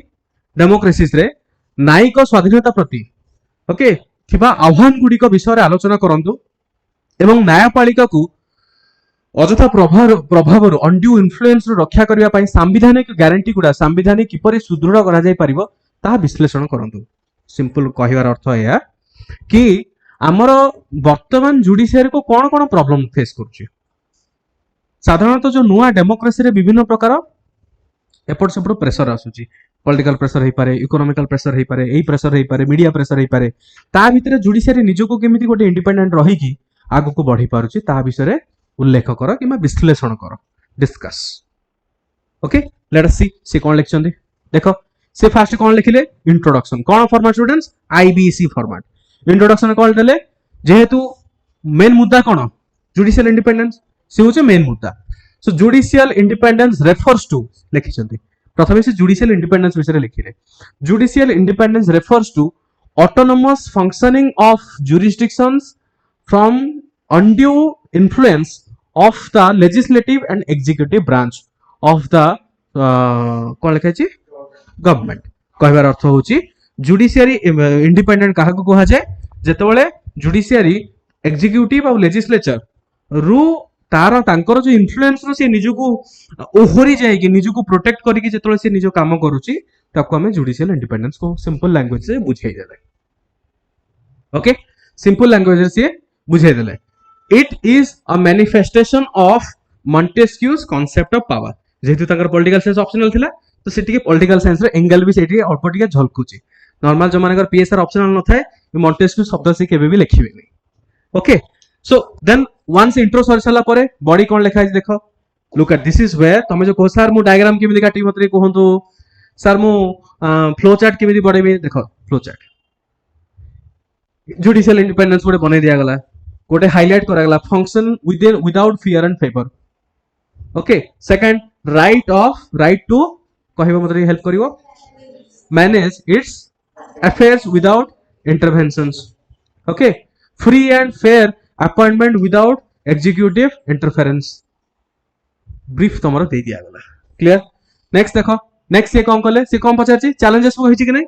Speaker 1: डेमोक्रेसीज रे न्यायिक स्वाधीनता प्रति ओके थिबा आह्वान गुडी को विषय रे आलोचना करंतु एवं न्यायपालिका को अजथा प्रभाव अंड्यू इन्फ्लुएंस रक्षा करबा पई संवैधानिक गारंटी गुडा संवैधानिक किपरि सुदृढ़ करा जाय परिबो ता विश्लेषण करंतु सिंपल कहिवार अर्थ या कि आमर वर्तमान जुडिशियरी को कौन कौन प्रॉब्लम फेस करुच्ची साधारणतः जो नुआ डेमोक्रेसी रे विभिन्न प्रकार एपट सेपट प्रेशर आसुची पॉलिटिकल प्रेशर हो पारे इकोनॉमिकल प्रेशर हो पारे एई प्रेशर हो पारे मीडिया प्रेशर हो पारे ता भितरे जुडिशियरी निजको केमिति गोटे इंडिपेंडेंट रही कि आगु को बढ़ी पारुची ता विषय रे उल्लेख कर कि विश्लेषण कर discuss okay let us see से कोन लिखछन्ती देखो से फास्ट कोन लिखिले इंट्रोडक्शन कोन format students IBC format introduction कॉल देले जेहेतु मेन मुद्दा कोन जुडिशियल इंडिपेंडेंस से होचे मेन मुद्दा so judicial independence refers to लिखिछन्ती प्रथमे से जुडिशियल इंडिपेंडेंस विषय लिखिले judicial independence refers to autonomous functioning of jurisdictions from undue influence of the legislative and executive branch of the कोन लिखा छी गवर्नमेंट कहबार अर्थ होची जुडिशियरी इंडिपेंडेंट काहा को कहा जाय जेतेबेले जुडिशियरी एग्जीक्यूटिव और लेजिस्लेचर रु तार तांकर जो इन्फ्लुएंस रो से निजको ओहरी जाय कि निजको प्रोटेक्ट करी कि जेतेबेले से निजो काम करूची ताको हमें जुडिशियल इंडिपेंडेंस को सिंपल लैंग्वेज से बुझाई देले ओके सिंपल लैंग्वेज से बुझाई देले it is a manifestation of Montesquieu's concept of power जेतु तांकर पॉलिटिकल साइंस ऑप्शनल थिला तो सेठी पॉलिटिकल साइंस रे एंगल भी सेठी अल्प टिके झलकुची नॉर्मल जो मानकर पीएसआर ऑप्शनल न थाए मॉन्टेस्क्यू शब्द से केबे भी लिखिबे नै okay so then once intro sir सला परे बॉडी कोन लिखा है देखो look at this is where तमे जो को सर मु डायग्राम केबे काटी मतरे कहंतु सर मु फ्लो चार्ट केबे बडे देखो फ्लो चार्ट जुडिशियल इंडिपेंडेंस गोटे बनै दिया गला गोटे हाइलाइट करा गला function without fear and favour okay second right to कहबो मतलब हेल्प करिवो manage its affairs without interventions okay free and fair appointment without executive interference brief तमरो दे दिया गला क्लियर नेक्स्ट देखो नेक्स्ट ये कौन कले से कौन पचारची चैलेंजेस को होइची कि नै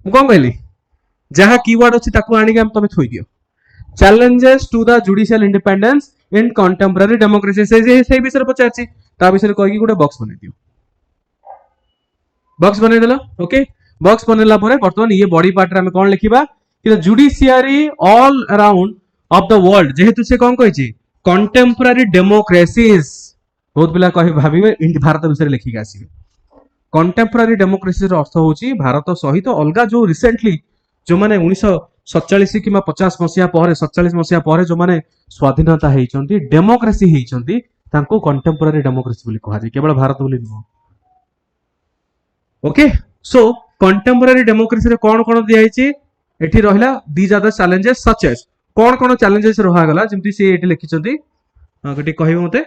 Speaker 1: मु कौन कहली जहा कीवर्ड अछि ताको आनी के हम तमे थोइ दियो challenges to the judicial independence in contemporary democracy से विषय पचारची ता विषय कहि कि गोटे बॉक्स बनै दियो बॉक्स बनै देला ओके बॉक्स बनेला परे वर्तमान ये बॉडी पार्ट रे हम कोन लिखिबा कि judiciary all around of the world जेहेतु से कोन कहि छी कंटेम्पररी डेमोक्रेसीज बहुत पिला कहि भाबिबे भारत विषय लिखि के आसीबे कंटेम्पररी डेमोक्रेसी रो अर्थ होची भारत सहित अलगा जो रिसेंटली जो माने 1947 कि 50 मसिया पहरे 47 मसिया पहरे जो माने स्वाधीनता हेइचंती डेमोक्रेसी हेइचंती तांको कंटेम्पररी डेमोक्रेसी बोली कहा जाय केवल भारत बोली न ओके सो कंटेम्पररी डेमोक्रेसी रे कोन कोन दिया हिची एठी रहिला these are the challenges such as कोन कोन चैलेंजेस रहा गला जेमती से एठी लिखिचंती गटी कहिबो मते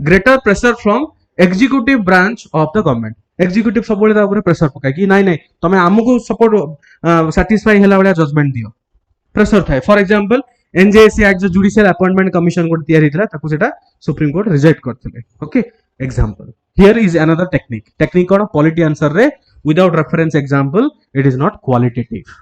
Speaker 1: greater pressure from executive branch of the government executive सब बोले ता ऊपर प्रेशर पकाय कि नाही नाही तमे हमकु सपोर्ट सैटिस्फाई हैला वाला जजमेंट दियो प्रेशर थाए फॉर एग्जांपल एनजेएसी एक्ट जो जुडिशियल अपॉइंटमेंट कमीशन कोड तयार हितला ताकू सेटा सुप्रीम कोर्ट रिजेक्ट करथिले okay example here is another technique कोन पॉलिटी आंसर रे without reference example it is not qualitative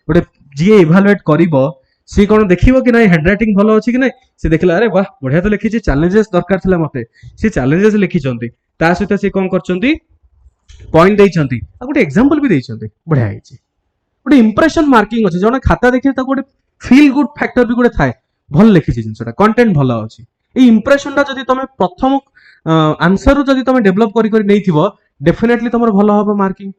Speaker 1: गोटे जी इवैल्यूएट करिवो सी कोन देखिवो कि नाही हैंडराइटिंग भलो अछि कि नाही से देखला अरे वाह बढ़िया तो लिखि छी चैलेंजेस दरकार थिला मते से चैलेंजेस लिखि चंती ता सहित से कोन करचंती पॉइंट देई चंती आ गोटे एग्जांपल भी देई चंती बढ़िया हिची गोटे इंप्रेशन मार्किंग अछि जने खाता देखि ता गोटे फील गुड फैक्टर भी गोटे थाए भल लिखि छी जिंसटा कंटेंट भलो अछि ए इंप्रेशन ता जदी तमे प्रथम आंसर रु जदी तमे डेवलप करि करि नैथिबो डेफिनेटली तमर भलो होबो मार्किंग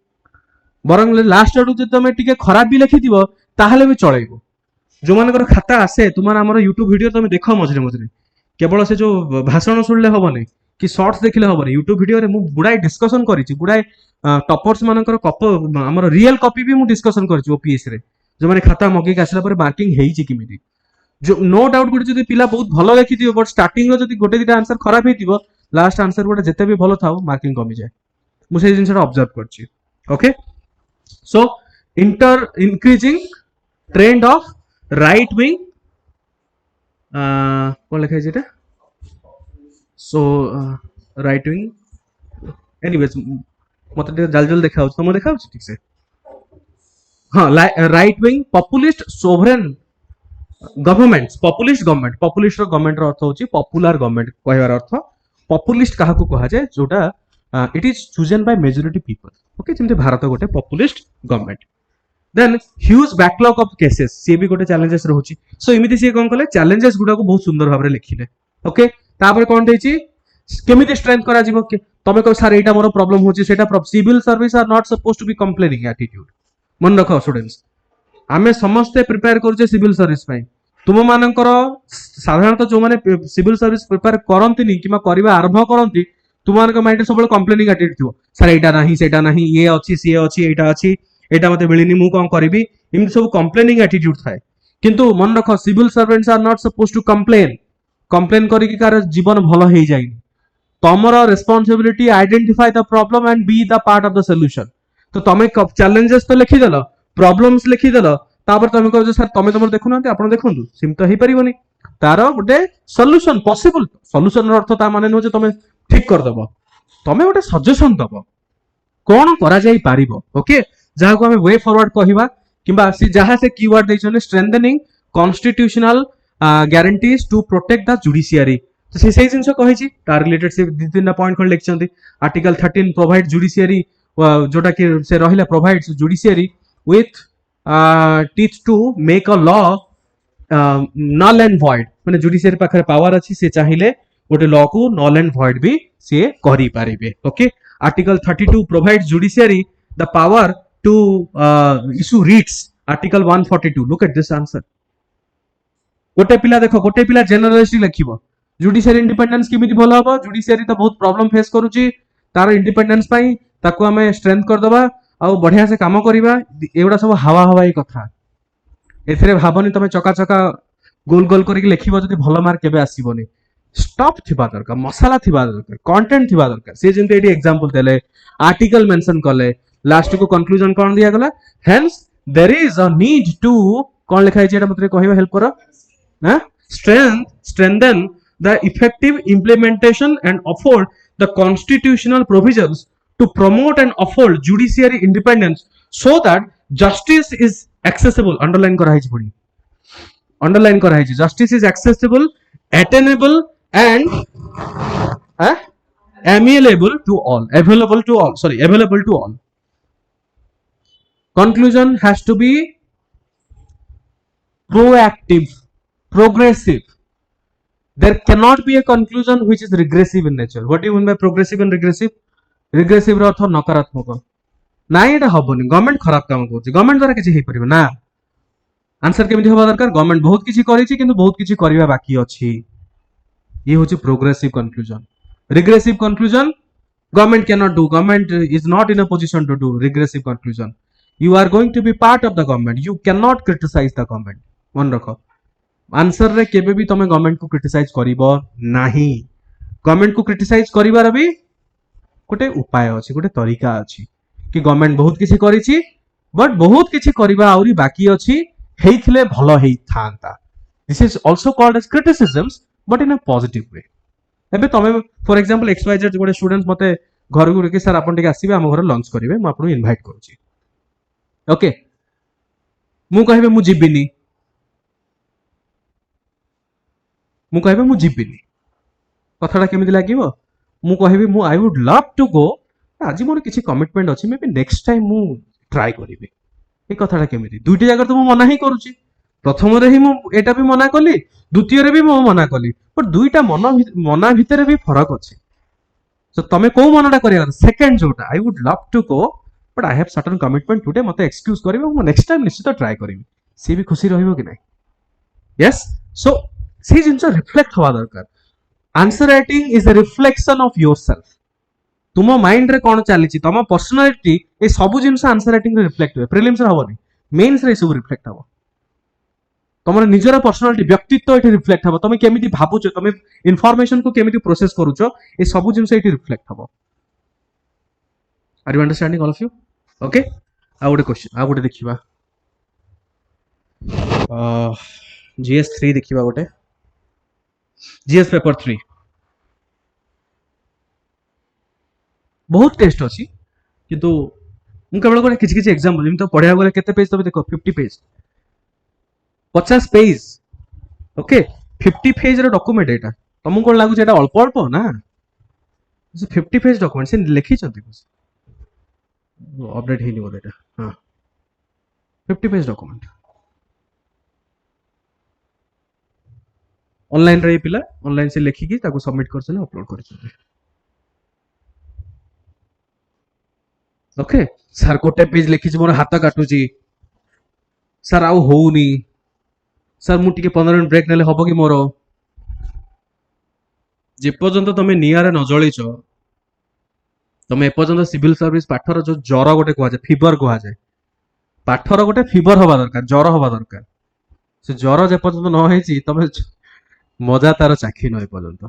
Speaker 1: बरंग लास्ट आडू जदी तमे टिके खराब भी लिखि दिबो ताहले भी चलेइबो जो मानकर खाता आसे तुमार हमर यूट्यूब वीडियो तुम देख मझे मझे केवल से जो भाषण शुणिले हेनी कि शॉर्ट्स देखले हेनी यूट्यूब वीडियो रे मु गुडाई डिस्कशन करिछि गुडाई टॉपर्स मानकर कप हमर रियल कॉपी भी मु डिस्कशन करिछि ओपीएस रे जो माने खाता मगे आसला पर मार्किंग हेइछि किमिति जो नो डाउट गोटे जदि पिला बहुत भलो लिखिथिबो बट स्टार्टिंग रो जदि गोटे दिटा आंसर खराब हेतिबो लास्ट आंसर गोटे जते भी भलो थाओ मार्किंग कमी जाए मु से जिनसटा ऑब्जर्व करछि okay so inter increasing trend of right wing कौन लिखा है जेटा सो राइट विंग एनीवेज मत जल जल देखा तुम देखा ठीक से हाँ right wing populist sovereign governments populist government अर्थ होची पॉपुलर गवर्नमेंट कहवार अर्थ पॉपुलिस्ट काहा को कहा जाए जोटा it is chosen by majority people okay जेमते भारत गोटे populist government then huge backlog of cases सी भी गोटे चैलेंजेस रहउची सो इमिति सी कोन कले चैलेंजेस गुडा को बहुत सुंदर भाबरे लिखिले ओके तापर कोन देछि केमिति स्ट्रेंथ करा जिवो के तमे को सर एटा मोर प्रॉब्लम होची सेटा civil service are not suppose to be complaining attitude मन रखो स्टूडेंट्स आमे समस्ते प्रिपेयर करछे सिविल सर्विस पई तुम मानकर साधारणतः जो माने सिविल सर्विस प्रिपेयर करंतिनी किमा करबा आरंभ करंती तुम मानक माइंड सब कंप्लेनिंग एटीट्यूड थिवो सर एटा नाही सेटा नाही ये अछि सी अछि एटा अछि एटा मते मिलिनी मु कोन करबी इन सब कंप्लेनिंग एटीट्यूड थाए किंतु मन रखो civil servants are not suppose to complain करी कि कार जीवन भलो हे जाई तमरो responsibility identify the problem and be the part of the solution तो तमे चैलेंजेस तो लिखि देलो प्रॉब्लम्स लिखि देलो तापर तमे कहो सर तमे तमर देखु ना आपण देखंतु सिम तो हे परिबनी तारो गोटे सॉल्यूशन पॉसिबल सॉल्यूशन रो अर्थ ता माने न जे तमे ठीक कर दबो तमे गोटे सजेशन दबो कोन करा जाई पारिबो ओके जहाँ को हमें वे फॉरवर्ड कहवा किंबा जहाँ से कीवर्ड देछने strengthening constitutional guarantees to protect the judiciary तो से जिनस कही तार रिलेटेड से दि तीन पॉइंट खंड लिखिछंती आर्टिकल 13 प्रोवाइड जुडिशियरी जोटा कि से रहिला provides judiciary with teeth to make a law null and void माने जुडिशियरी पाखरे पावर अछि से चाहिए गोटे लॉ को नल एंड वॉइड भी से करि पारिबे okay article 32 provide judiciary the power to issue writs article 142 look at this answer गोटे पिला देखो गोटे पिला जनरलिस्ट लिखिबो जुडिशियरी इंडिपेंडेंस किमिति भलो हबो जुडिशियरी तो बहुत प्रॉब्लम फेस करूची तार इंडिपेंडेंस पई ताको हमें स्ट्रेंथ कर दबा आ बढ़िया से काम करिबा एवडा सब हवा हवाई कथा एथरे भाबनी तमे चका चका गोल गोल करिक लिखिबो जदि भलो मार्क केबे आसीबोनी स्टॉप थिबा दरकार मसाला थिबा दरकार कंटेंट थिबा दरकार से जेंते एडी एग्जांपल देले आर्टिकल मेंशन करले लास्ट को कंक्लूजन कौन दिया गला hence there is a need to कौन लिखा है एटा मते कहबा हेल्प करो हां strengthen the effective implementation and afford the constitutional provisions to promote and afford judiciary independence so that justice is accessible underline करा है पड़ी underline करा है justice is accessible attainable and amiable to all available to all conclusion has to be proactive progressive there cannot be a conclusion which is regressive in nature what do you mean by progressive and regressive रो अर्थ नकारात्मक ना एटा हबनी government खराब काम करछि government द्वारा किछि हे परिबो ना answer केमिति होबा दरकार गवर्नमेंट बहुत किछि करिछि किंतु बहुत किछि करिबा बाकी अछि ये होछि progressive conclusion regressive conclusion government cannot do government is not in a position to do regressive conclusion you are going to be part of the government you cannot criticize the government मन रखो answer रे केबे भी तमे government को criticise करिवो नाही government को criticise करिवार भी गोटे उपाय अछि गोटे तरीका अछि कि गवर्नमेंट बहुत किछि करिछि बट बहुत किछि करिबा आउरी बाकी अछि हेइथिले भलो हेइ थांता this is also called as criticisms but in a positive way एबे तमे फॉर एग्जांपल एक्सवाइजेड गोटे स्टूडेंट मते घर को रे सर आपन टिके आसीबे हम घर लंच करिवे म आपन इनवाइट करूची ओके मु कहिबे मु जिबिनी मु कहिबे मु जिबिनी कथाटा केमिति लागिवो मु कहिबे मु I would love to go आज मोर किछि कमिटमेंट अछि मे बी नेक्स्ट टाइम मु ट्राई करिवे ए कथाटा केमिति दुईटी जगह तो मु मना ही करूची प्रथम रे ही मु एटा भी मना कली द्वितीय रे भी मु मना कली पर दुईटा मना भितर भी फरक अछि सो तमे को मनटा करिया सेकंड जोटा I would love to go but I have certain commitment today मते एक्सक्यूज करिवे मु नेक्स्ट टाइम निश्चित ट्राई करिवे सी भी खुशी रहिबो कि नहीं यस सो से जिंस रिफ्लेक्ट हवा दरकार answer writing is the reflection of yourself तुम माइंड रे कौन चली तुम पर्सनालिटी ये सब जिन आंसर राइटिंग रिफ्लेक्ट हुए प्रिलिम्स हेनी मेन्स रे सब रिफ्लेक्ट हम तुम निजर पर्सनालिटी व्यक्तित्व ये रिफ्लेक्ट हम तुम केमी भावुच तुम इनफॉरमेशन को केमी प्रोसेस करुच ये सब जिन reflect hmm are you understanding all of you okay आ गोटे क्वेश्चन आ गोटे देखिबा जीएस 3 देखिबा गोटे जीएस पेपर 3 बहुत टेस्ट अच्छी किंतु मु केवल गोटे किछि किछि एग्जांपल जिम तो पढिया गले केते पेज तबे देखो 50 पेज 50 पेज ओके 50 पेज रो डॉक्यूमेंट एटा तुमको कोन लागु जेटा अल्प अल्प ना 50 पेज डॉक्यूमेंट से लिखि छथि अपडेट हेनी बोले एटा हां 50 पेज डॉक्यूमेंट ऑनलाइन रे पिला ऑनलाइन से लिखि की ताको सबमिट करछन अपलोड करछन ओके सर गोटे पेज लिखी मोर हाथ काटुची सर आउ होउनी सर मु टिके 15 मिनिट ब्रेक नेले हबो कि मोर जे पर्यंत तमे नियारे न जळीच तमे एपर्यंत सिविल सर्विस पाठर जो ज्वर गोटे कह जाए फीवर कह जाए पाठर गोटे फीवर हवा दरकार ज्वर हवा दरकार से ज्वर जे पर्यंत न होईची तमे मजा तार चाखी न एपर्यंत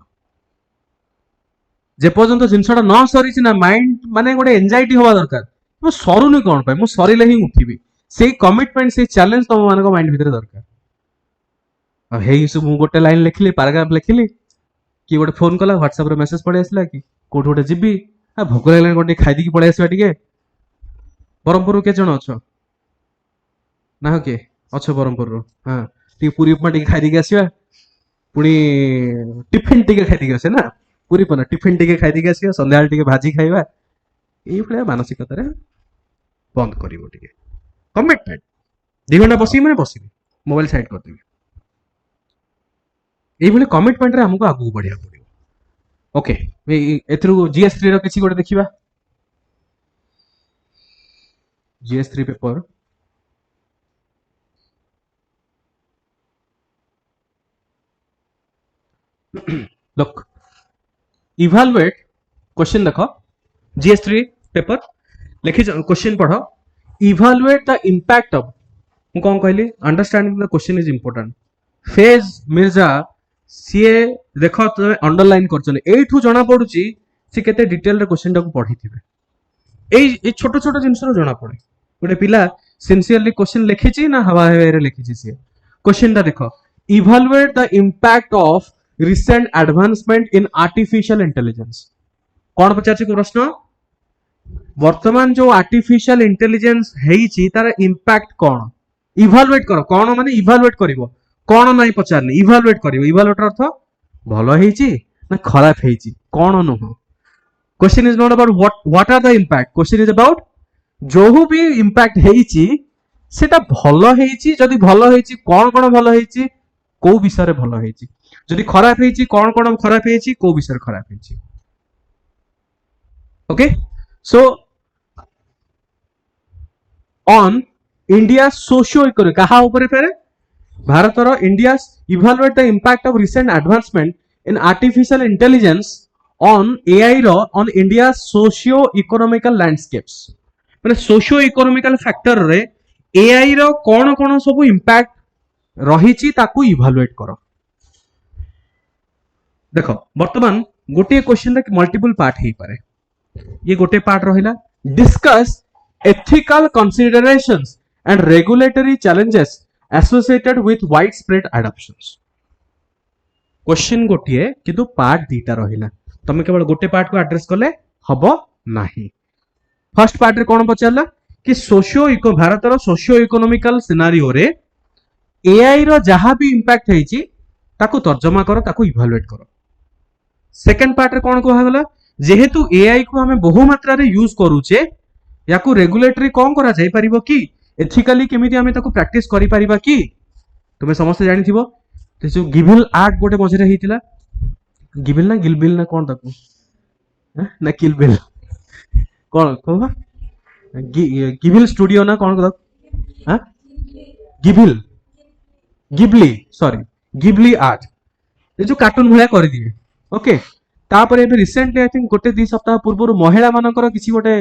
Speaker 1: जे पर्यंत जिनसटा न सरी ना माइंड माने गोटे एंजाइटी हवा दरकार मो सरुनी कौन पाए मु सरिले ही उठिबी से कमिटमेंट से चैलेंज तुम मान माइंड भीतर दरकार हे सब मु गोटे लाइन लिखली पैराग्राफ लिखली कि गोटे फोन कला व्हाट्सएप रे मेसेज पड़े आसला कि कोठ गोटे जीबी आ भोक लागला गोटे खाई दी पड़े आसबा टिके बरमपुर के जण अछ ना के अछ बरमपुर रो हां टी पूरी उपमा टिके खाई दी आसीबा पुणी टिफिन टिके खाई दी आसे ना पूरी पना टिफिन टिके खाई दी आसीबा संध्याल टिके भाजी खाइबा एई भले मानसिकता रे बंद करिवो टिके कमिटमेंट 2 घंटा बसी माने बसी मोबाइल साइड कर देबी एई भले कमिटमेंट रे हमको आगु बढ़िया पड़ियो ओके एथरु जीएस 3 रो किछि गोटे देखिबा GS 3 paper look evaluate question देखो GS3 पेपर लिखि क्वेश्चन पढ़ो evaluate the impact of मु कौन कहली understanding the question is important phase Mirza CA देखो तुम अंडरलाइन करछले एठू जणा पडुची से केते डिटेल रे क्वेश्चन टाको पढिथिबे ए छोटो छोटो जिंस रो जणा पड़े गोटे पिला सिंसियरली क्वेश्चन लिखिची ना हवा हवा रे लिखिची से क्वेश्चन टा देखो evaluate the impact of recent advancement in artificial intelligence कौन पचारछि प्रश्न वर्तमान जो आर्टिफिशियल इंटेलिजेंस हेइछि तार इंपैक्ट कौन इवालुएट करो कौन माने इवालुएट करिवो कौन नहीं पचारनी इवालुएट करिवो इवालुएट अर्थ भलो हेइछि ना खराब हेइछि कौन नुह question is not about what are the impact question is about जो भी इंपैक्ट हेइछि सेटा भलो हेइछि जदी भलो हेइछि कौन भलो हेइछि को विषय रे भलो हेइछि जदी खराब हेइछि कौन खराब हेइछि को विषय रे खराब हेइछि okay so on India socio-economic कहा ऊपर फेरे भारत रो India evaluate the impact of recent advancement in artificial intelligence on AI row on India socio-economical landscapes माने socio-economical factor रे AI रो कोन सब impact रहिछि ताकू इवालुएट करो देखो वर्तमान गोटे क्वेश्चन रे मल्टीपल पार्ट हे पारे ये गोटे पार्ट रहिला discuss ethical considerations and regulatory challenges associated with widespread adoptions question गोटिए किंतु पार्ट दीटा रहिला तमे केवल गोटे पार्ट को एड्रेस करले हबो नाही फर्स्ट पार्ट रे कोन पचारला कि भारत रो सोशियो इकोनॉमिकल सिनेरियो रे एआई रो जहां भी इंपैक्ट हेछि ताकू तर्जमा करो ताकू इवैल्यूएट करो सेकंड पार्ट रे कोन कहला गला जेहेतु एआई को हमें बहु मात्रा रे यूज करूचे याकू रेगुलेटरी कौन करा जाय परिबो कि एथिकली केमिति हमें ताकू प्रैक्टिस करि परिबा कि तुमे समस्त जानि थिबो ते जो गिबिल आर्ट गोटे मझरे हेतिला गिबिल ना गिलबिल ना कोन ताकू ना किलबिल कोन कहबा गिबिल स्टूडियो ना कोन हां गिभिल गिबली सॉरी गिबली आर्ट ये जो कार्टून भलिया कर दिए ओके तापर एबे रिसेंटली आई थिंक गोटे 2 सप्ताह पूर्व महिला मानकर किसी गोटे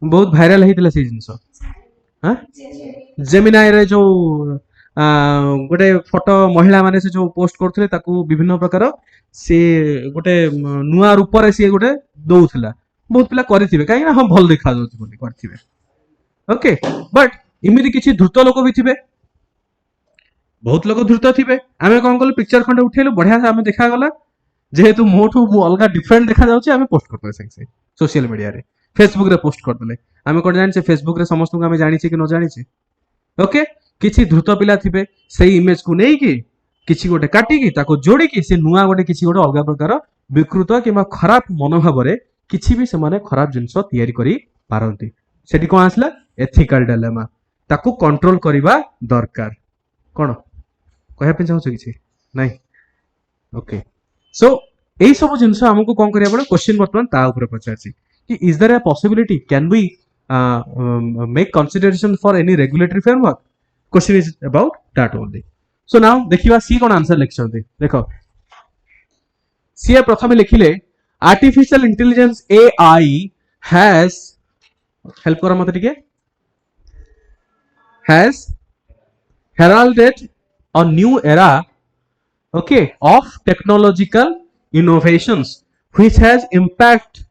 Speaker 1: बहुत भाइराल होइतिला से जिंस हां जेमिनाई रे जो गोटे फोटो महिला माने से जो पोस्ट करथिले ताकू विभिन्न प्रकार से गोटे नुआ रूप रे से गोटे दउथिला बहुत पिला करथिबे काहे ना हम भल देखा जाउछ बोली करथिबे ओके बट इमिति किछि धृत लोक भी थिबे बहुत लोक धृत थिबे आमे कोन कल पिक्चर खंडे उठेलु बढ़िया से आमे देखा गला जेहेतु मोठू अलग डिफरेंट देखा जाउछ आमे पोस्ट करते संगे सोशल मीडिया रे फेसबुक रे पोस्ट कर देले आमे कोन जानि छे फेसबुक रे समस्त को आमे जानि छे कि न जानि छे ओके किछि धृत पिला थिबे सेही इमेज को नै कि किछि गोटे काटी कि ताको जोड़ी कि से नुआ गोटे किछि गोटे अलग प्रकार विकृत किबा खराब मनोभाव रे किछि भी से माने खराब जिंस तयारी करी पारंती सेठी कोन आसला एथिकल डिलेमा ताको कंट्रोल करिबा दरकार कोन कहया पे चाहू किछि नै ओके सो एई सब जिंस हमको कोन करिया पड़े क्वेश्चन बर्तमान ता ऊपर पचारछि कि is there a possibility can we make consideration for any regulatory framework question is about that only so now देखिबा सी कोन आंसर लिखछन्ते देखो सी प्रथम लिखिले artificial intelligence AI has help करो मते टिके has heralded a new era okay of technological innovations which has impact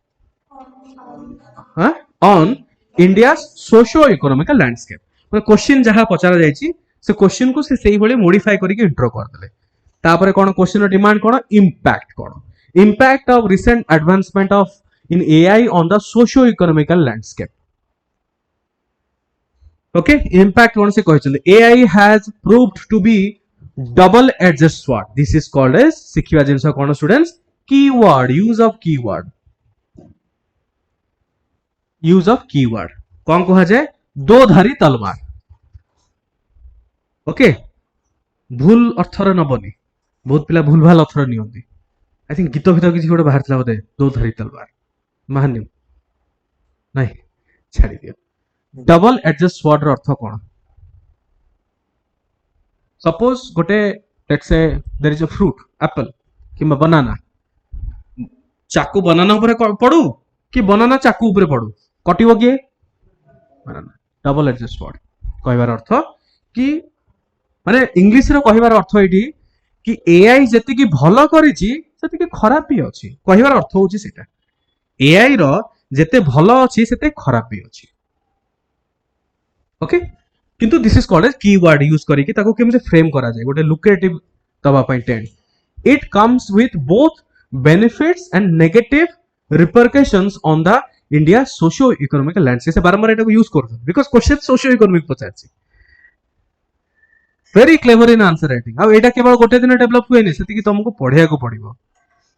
Speaker 1: on India's socio-economical landscape मतलब क्वेश्चन जहां पचारा जायछि से क्वेश्चन को से सही भले मॉडिफाई करके इंट्रो कर देले तापरे कोन क्वेश्चन डिमांड कोन impact of recent advancement of in AI on the socio-economical landscape okay impact कौन से कहछन AI has proved to be double edged sword this is called as सिखिबा जिंस कोन students keyword use of keyword कौन कहा जाए दो धारी तलवार ओके भूल अर्थर नबनी बहुत पिला भूल भाल अर्थर नियंती आई थिंक गीत किसी गोटे बाहर बोधे दो धारी तलवार महान्यू नहीं छाड़ी दियो डबल एडजस्ट स्वॉर्ड रो अर्थ कोन सपोज गोटे let's say there is a fruit apple किबा बनाना चाकू बनाना ऊपर पड़ू कि बनाना चाकू ऊपर पड़ू कटिबो के बनाना डबल एडजस्ट स्वॉर्ड कहबार अर्थ कि माने इंग्लिश रो कहबार अर्थ एठी कि एआई जति कि भलो करिछि सेति कि खराब भी अछि कहबार अर्थ होछि सेटा एआई रो जते भलो अछि सेते खराब भी अछि ओके किंतु this is called as keyword use करिकि ताको केमसे फ्रेम करा जाय गोटे लुक्रेटिव दबा पई tend it comes with both benefits and negative repercussions on the India socio economic landscape से बारंबार एटाको यूज करछ बिकॉज़ क्वेश्चन सोशियो इकोनॉमिक पचारछि very clever in answer writing आ एटा केवल गोटे दिन डेवलप हुए नै सेति कि तुमको पढिया को पड़िबो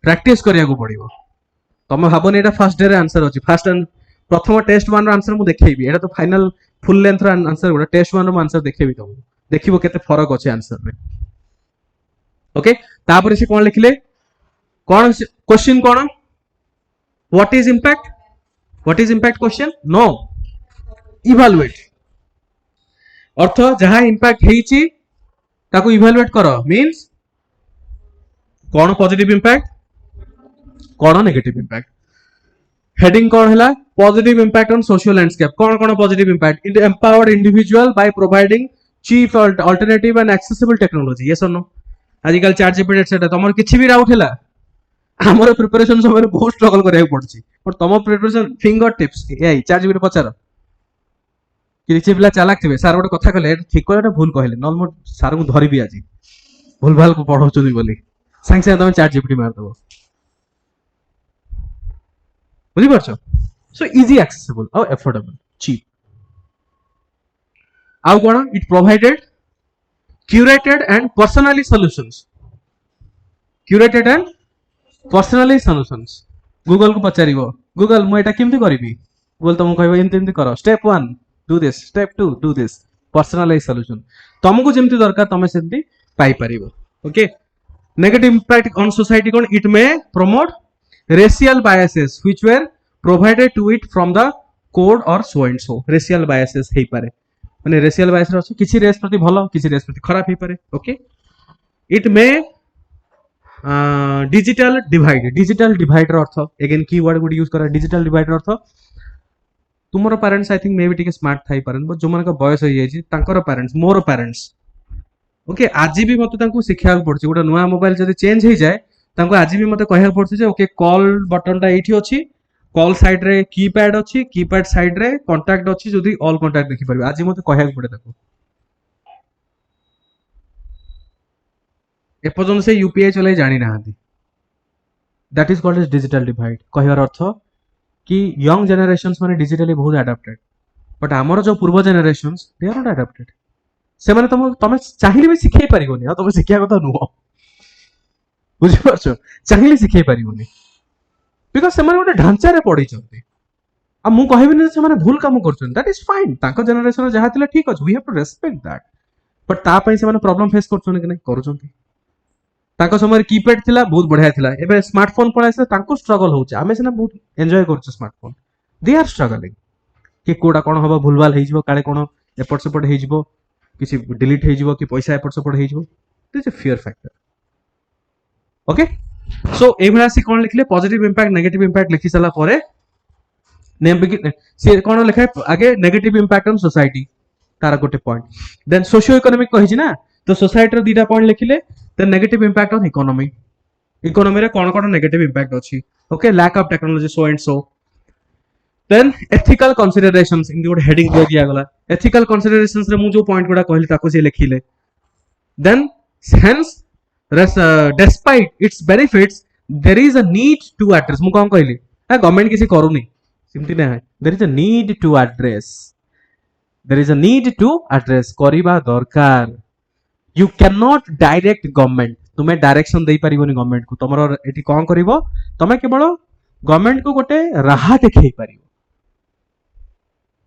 Speaker 1: प्रैक्टिस करिया को पड़िबो तुम भाबो नै एटा फर्स्ट डे रे आंसर अछि फर्स्ट एंड प्रथम टेस्ट 1 रो आंसर मु देखैबी एटा तो फाइनल फुल लेंथ रो आंसर गोटे टेस्ट 1 रो आंसर देखैबी तुमको देखिबो केते फरक अछि आंसर रे ओके तापर से कोन लिखले कोन क्वेश्चन कोन what is impact question no evaluate अर्थ जहां इम्पैक्ट हेछि ताको इवैल्यूएट करो मींस कोन पॉजिटिव इम्पैक्ट कोन नेगेटिव इम्पैक्ट हेडिंग कोन हला positive impact on social landscape कोन positive impact in empowered individual by providing cheap alternative and accessible technology yes और नो आजकल चैट जीपीटी एटसेट्रा तुम किछि भी डाउट हला हमर प्रिपरेशन समय बहुत स्ट्रगल करिया पड़छि और तुम preparation finger tips AI chat GPT पचार किछि पिला चालाक थिबे सर गोटे कथा कहले ठीक कहले भूल कहले नल मो सर को धरि भी आजी भूल भाल को पढौचुनी बोली संग संग तुम चैट जीपीटी मार दबो बुझी परछो सो इजी एक्सेसिबल और अफोर्डेबल चीप आउ कोन it provided curated and personally solutions Google को पचारिबो गूगल मु एटा केमति करिवि गूगल तुम कहबो एमति एमति करो step 1 do this step 2 do this personalize solution तुमको जेमति दरकार तमे सेमति पाई परिबो okay negative impact on society कोन it may promote racial biases which were provided to it from the code or so and so racial biases हे पारे माने रेशियल बायस रे अछि किछि रेस प्रति भलो किछि रेस प्रति खराब हे पारे okay it may digital divide रो अर्थ अगेन कीवर्ड गुड यूज करा डिजिटल डिवाइड रो अर्थ तुमरो parents I think may be टिके स्मार्ट थाई पारन बट जो मन का बयस हो जाई तांकर पेरेंट्स मोर पेरेंट्स ओके आज भी मते तांको सिखिया पड़छि गोटा नुवा मोबाइल जदी चेंज हो जाए तांको आज भी मते कहया पड़छि जे ओके कॉल बटन टा एठी अछि कॉल साइड रे कीपैड अछि कीपैड साइड रे कांटेक्ट अछि जदी ऑल कांटेक्ट देखि परबे आज मते कहया पड़े ताको ए पर्यंत से यूपीआई चलाई जानि नाहंती that is called as digital divide कहयार अर्थ कि यंग जनरेशंस माने डिजिटली बहुत अडॉप्टेड बट हमर जो पूर्व generations they are not adopted से माने तमे चाहिए भी सिखै परिबोनी आ तमे सिखिया कथा नुह बुझि परछो चाहिए सिखै परिबोनी बिकॉज़ से माने गोटे ढांचा रे पड़ी चंती आ मु कहबिनी से माने भूल काम करछन दैट इज फाइन ताको जनरेशन जहा थिला ठीक अछि we have to respect that but ता पई से माने प्रॉब्लम फेस करछन कि नै करूछंती ताको समय कीपैड थिला बहुत बढ़िया थिला एबे स्मार्टफोन पळाइसे ताको स्ट्रगल होउछ आमे सेना बहुत एन्जॉय करछ स्मार्टफोन दे आर स्ट्रगलिंग कि कोडा कोन होबा भूलवाल हे जिवो काले कोन एपट सेपट हे जिवो किसी डिलीट हे जिवो कि पैसा एपट सेपट हे जिवो this is a fear factor okay so ए भला से कोन लिखले पॉजिटिव इंपैक्ट नेगेटिव इंपैक्ट लिखि सला परे नेम से कोन लिखा आगे नेगेटिव इंपैक्ट ऑन सोसाइटी तारा गोटे पॉइंट देन सोशियो इकोनॉमिक कहि छि ना तो सोसाइटी रो दीटा पॉइंट लिखिले then negative impact on economy रे कोन कोन नेगेटिव इंपैक्ट अछि okay lack of technology so and so then ethical considerations in गोटे हेडिंग दिया गला एथिकल कंसीडरेशंस रे मु जो पॉइंट गुडा कहली ताको से लिखिले then hence despite its benefits there is a need to address मु कोन कहली गवर्नमेंट किसी करूनी सिम्पली ना है there is a need to address करिबा दरकार you cannot direct government तुमे डायरेक्शन देई परिबोनी गवर्नमेंट को तमरो एटी कोन करिवो तमे केवल गवर्नमेंट को गोटे राहा देखै परिबो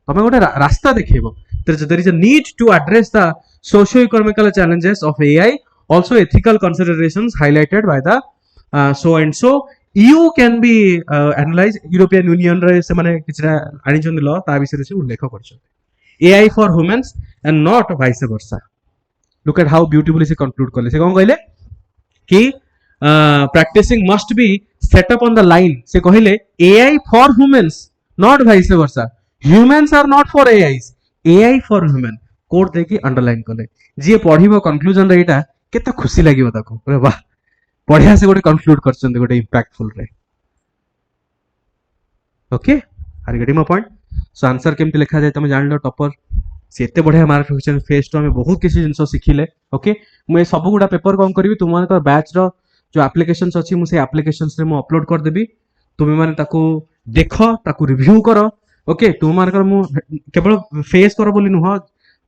Speaker 1: तमे गोटे रास्ता देखैबो there is a need to address the socio-economical challenges of AI also ethical considerations highlighted by the so and so EU can be analyzed European Union रे से माने किछरा आनी चंद लॉ ता विषय से उल्लेख करछन AI for humans and not vice versa look at how beautifully से conclude करले से कोन कहले कि practicing must be set up on the line से कहले AI for humans not vice versa humans are not for AIs AI for human code देखि underline करले जे पढिबो conclusion रे एटा केते खुशी लागिबो ताको अरे वाह बढ़िया से गोटे कंक्लूड करछन गोटे इंपैक्टफुल रे okay are getting my point so answer केमति लिखा जाय तमे जान लो टॉपर से एते बढ़िया मार्क रखछन फेस तो हमें बहुत किसी जिंस सिखिले ओके मु सब गुडा पेपर कोन करबी तुम मानकर बैच रो जो एप्लीकेशंस अछि मु से एप्लीकेशंस रे मु अपलोड कर देबी तुम माने ताको देखो ताको रिव्यू करो ओके तुम मानकर मु केवल फेस करो बोली नुह